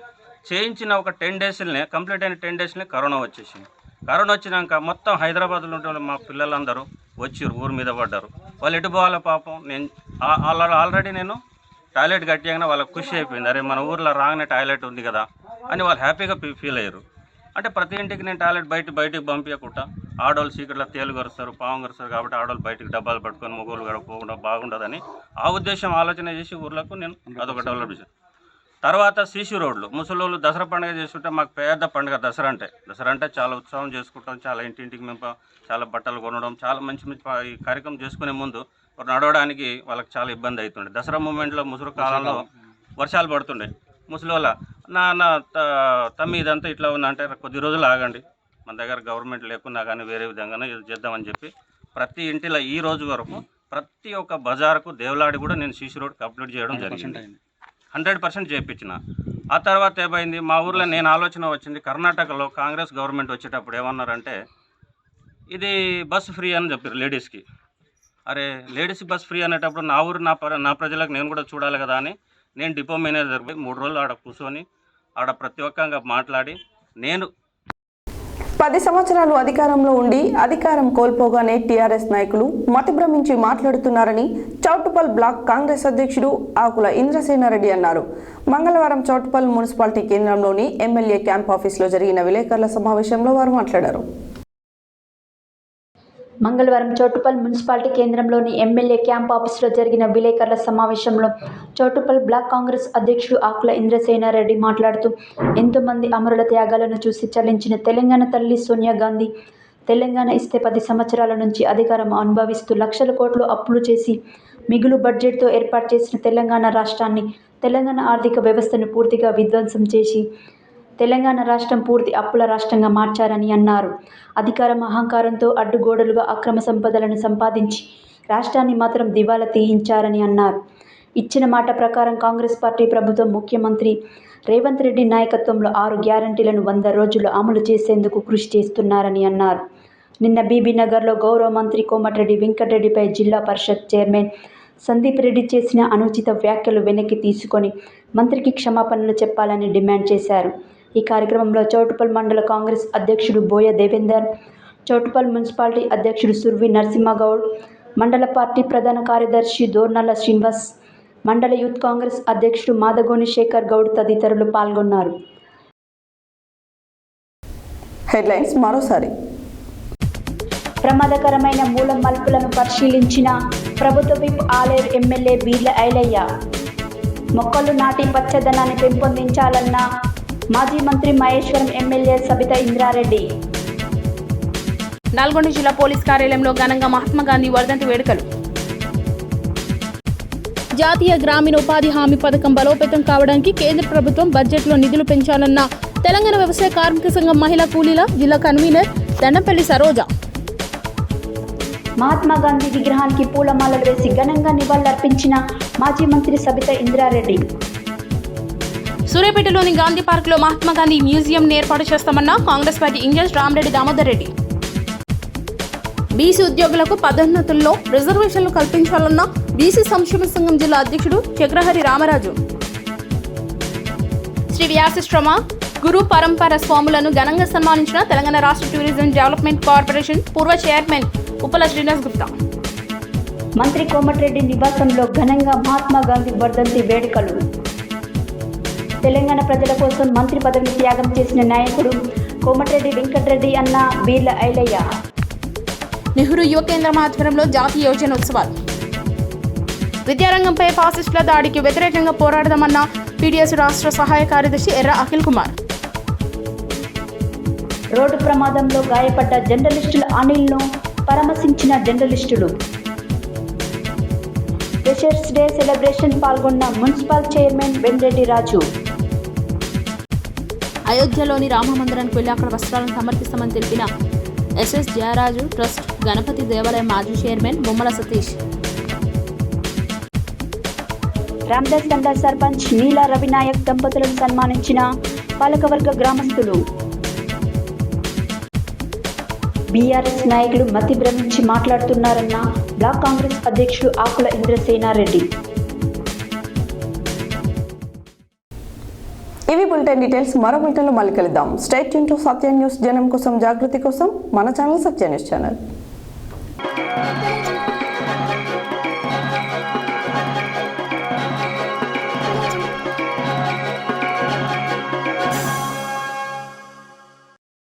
చేయించిన ఒక 10 daysనే, కంప్లీట్ అయిన 10 daysనే కరోనా వచ్చేసింది. కరోనా వచ్చినాక మొత్తం హైదరాబాద్లో ఉంటే మా పిల్లలందరూ వచ్చి ఊరి మీద పడ్డారు. వాళ్ళు ఎటు పోవాలో పాపం. నేను ఆల్రెడీ నేను టాయిలెట్ కట్టిగానే వాళ్ళకి ఖుషి అయిపోయింది, అరే మన ఊర్లో రాగానే టాయిలెట్ ఉంది కదా అని వాళ్ళు హ్యాపీగా ఫీల్ అయ్యారు. అంటే ప్రతి ఇంటికి నేను టాయిలెట్ బయటికి పంపించకుండా, ఆడవాళ్ళు సీక్రెట్లో తేలు కరుస్తారు, పాము కరుస్తారు కాబట్టి ఆడవాళ్ళు బయటికి డబ్బాలు పట్టుకొని మొగోళ్ళు గడపకుండా బాగుండదని ఆ ఉద్దేశం ఆలోచన చేసి ఊర్లకు నేను అదొక డెవలప్ చేశాను. తర్వాత సీసీ రోడ్లు, ముసలోళ్ళు దసరా పండుగ చేసుకుంటే మాకు పెద్ద పండుగ దసరా అంటే చాలా ఉత్సాహం చేసుకుంటాం. చాలా ఇంటింటికి మేము చాలా బట్టలు కొనడం, చాలా మంచి ఈ కార్యక్రమం చేసుకునే ముందు నడవడానికి వాళ్ళకి చాలా ఇబ్బంది అవుతుండే. దసరా మూమెంట్లో ముసురు కాలంలో వర్షాలు పడుతుండే. ముసలివాళ్ళ నా తమ్మి ఇదంతా ఇట్లా ఉందంటే కొద్ది రోజులు ఆగండి, మన దగ్గర గవర్నమెంట్ లేకున్నా కానీ వేరే విధంగానే ఇది చేద్దామని చెప్పి ప్రతి ఇంటిలో ఈ రోజు వరకు ప్రతి ఒక్క బజార్కు దేవులాడి కూడా నేను సీసీ రోడ్ కంప్లీట్ చేయడం జరిగింది. 100% చేయించిన. ఆ తర్వాత ఏమైంది, మా ఊర్లో నేను ఆలోచన వచ్చింది, కర్ణాటకలో కాంగ్రెస్ గవర్నమెంట్ వచ్చేటప్పుడు ఏమన్నారంటే ఇది బస్ ఫ్రీ అని చెప్పారు లేడీస్కి. అరే లేడీస్ బస్ ఫ్రీ అనేటప్పుడు నా ఊరు నా ప్రజలకు నేను కూడా చూడాలి కదా అని నేను డిపో మేనేజర్ 3 రోజులు ఆడ కూర్చొని ఆడ ప్రతి ఒక్కగా మాట్లాడి, నేను 10 సంవత్సరాలు అధికారంలో ఉండి అధికారం కోల్పోగానే టీఆర్ఎస్ నాయకులు మతిభ్రమించి మాట్లాడుతున్నారని చౌటుప్పల్ బ్లాక్ కాంగ్రెస్ అధ్యక్షుడు ఆకుల ఇంద్రసేనారెడ్డి అన్నారు. మంగళవారం చౌటుప్పల్ మున్సిపాలిటీ కేంద్రంలోని ఎమ్మెల్యే క్యాంప్ ఆఫీసులో జరిగిన విలేకరుల సమావేశంలో వారు మాట్లాడారు. మంగళవారం చోటుపల్ మున్సిపాలిటీ కేంద్రంలోని ఎమ్మెల్యే క్యాంప్ ఆఫీసులో జరిగిన విలేకరుల సమావేశంలో చోటుపల్ బ్లాక్ కాంగ్రెస్ అధ్యక్షుడు ఆకుల ఇంద్రసేనారెడ్డి మాట్లాడుతూ ఎంతోమంది అమరుల త్యాగాలను చూసి చలించిన తెలంగాణ తల్లి సోనియా గాంధీ తెలంగాణ ఇస్తే 10 సంవత్సరాల నుంచి అధికారం అనుభవిస్తూ లక్షల కోట్లు అప్పులు చేసి మిగులు బడ్జెట్తో ఏర్పాటు చేసిన తెలంగాణ రాష్ట్రాన్ని తెలంగాణ ఆర్థిక వ్యవస్థను పూర్తిగా విధ్వంసం చేసి తెలంగాణ రాష్ట్రం పూర్తి అప్పుల రాష్ట్రంగా మార్చారని అన్నారు. అధికారం అహంకారంతో అడ్డుగోడలుగా అక్రమ సంపదలను సంపాదించి రాష్ట్రాన్ని మాత్రం దివాలా తీయించారని అన్నారు. ఇచ్చిన మాట ప్రకారం కాంగ్రెస్ పార్టీ ప్రభుత్వం ముఖ్యమంత్రి రేవంత్ రెడ్డి నాయకత్వంలో 6 గ్యారంటీలను 100 రోజుల్లో అమలు చేసేందుకు కృషి చేస్తున్నారని అన్నారు. నిన్న బీబీనగర్లో గౌరవ మంత్రి కోమటిరెడ్డి వెంకటరెడ్డిపై జిల్లా పరిషత్ చైర్మన్ సందీప్ రెడ్డి చేసిన అనుచిత వ్యాఖ్యలు వెనక్కి తీసుకొని మంత్రికి క్షమాపణలు చెప్పాలని డిమాండ్ చేశారు. ఈ కార్యక్రమంలో చౌటుపల్ మండల కాంగ్రెస్ అధ్యక్షుడు బోయ దేవేందర్, చౌటుపల్ మున్సిపాలిటీ అధ్యక్షుడు సుర్వి నరసింహగౌడ్, మండల పార్టీ ప్రధాన కార్యదర్శి దోర్నల్ల శ్రీనివాస్, మండల యూత్ కాంగ్రెస్ అధ్యక్షుడు మాదగోని శేఖర్ గౌడ్ తదితరులు పాల్గొన్నారు. హెడ్లైన్స్ మరోసారి. ప్రమాదకరమైన మూల మలుపులను పరిశీలించిన ప్రభుత్వ విప్ ఆలేరు ఎమ్మెల్యే బీర్ల ఐలయ్య. మొక్కలు నాటి పచ్చదనాన్ని పెంపొందించాలన్న మాజీ మంత్రి మహేశ్వరం ఎమ్మెల్యే సబితా ఇంద్రారెడ్డి. నల్గొండ జిల్లా పోలీస్ కార్యాలయంలో ఘనంగా మహాత్మా గాంధీ వర్ధంతి వేడుకలు. జాతీయ గ్రామీణ ఉపాధి హామీ పథకం బలోపేతం కావడానికి కేంద్ర ప్రభుత్వం బడ్జెట్లో నిధులు పెంచాలన్న తెలంగాణ వ్యవసాయ కార్మిక సంఘం మహిళా కూలీల జిల్లా కన్వీనర్ దండంపల్లి సరోజ. మహాత్మా గాంధీ విగ్రహానికి పూలమాలలు వేసి ఘనంగా నివాళులర్పించిన మాజీ మంత్రి సబితా ఇంద్రారెడ్డి. సూర్యాపేటలోని గాంధీ పార్క్లో మహాత్మా గాంధీ మ్యూజియం ఏర్పాటు చేస్తామన్న Congress party incharge Ramreddy Damodar Reddy. BC ఉద్యోగులకు పదోన్నతుల్లో రిజర్వేషన్లు కల్పించాలన్న బీసీ సంక్షేమ సంఘం జిల్లా అధ్యక్షుడు చక్రహరి రామరాజు. శ్రీ వ్యాసిశ్రమ గురు పరంపర స్వాములను ఘనంగా సన్మానించిన తెలంగాణ రాష్ట్ర టూరిజం డెవలప్మెంట్ కార్పొరేషన్ పూర్వ చైర్మన్ ఉప్పల శ్రీనివాస్ గుప్తా. మంత్రి కోమటిరెడ్డి నివాసంలో ఘనంగా మహాత్మా గాంధీ వర్ధంతి వేడుకలు. తెలంగాణ ప్రజల కోసం మంత్రి పదవిని త్యాగం చేసిన నాయకుడు కోమటిరెడ్డి వెంకటరెడ్డి అన్న బీర్ల ఐలయ్య. నెహ్రూ యువ కేంద్రం ఆధ్వర్యంలో జాతీయ యోజన ఉత్సవాలు. విద్యారంగంపై ఫాసిస్టుల దాడికి వ్యతిరేకంగా పోరాడదామన్న పీడీఎస్ రాష్ట్ర సహాయ కార్యదర్శి ఎర్ర అఖిల్ కుమార్. రోడ్డు ప్రమాదంలో గాయపడ్డ జర్నలిస్టుల అనిల్ను పరామర్శించిన జర్నలిస్టులు. ఫ్రెషర్స్ డే సెలబ్రేషన్ పాల్గొన్న మున్సిపల్ చైర్మన్ వెంరెడ్డి రాజు. అయోధ్యలోని రామ మందిరానికి వెళ్లి అక్కడ వస్త్రాలను సమర్పిస్తామని తెలిపిన ఎస్ఎస్ జయరాజు ట్రస్ట్ గణపతి దేవాలయం మాజీ చైర్మన్ బొమ్మల సతీష్. రామదాస్ తండా సర్పంచ్ నీలా రవినాయక్ దంపతులను సన్మానించిన పాలకవర్గ గ్రామస్తులు. బీఆర్ఎస్ నాయకులు మతి భ్రమించి మాట్లాడుతున్నారన్న బ్లాక్ కాంగ్రెస్ అధ్యక్షుడు ఆకుల ఇంద్రసేనారెడ్డి. ఇవి బులెటిన్ డీటెయిల్స్. మరో బులెటిన్లో మళ్ళీ కలుద్దాం. Stay tune to Satya news. జనం కోసం జాగృతి కోసం మన ఛానల్ సత్య న్యూస్ ఛానల్.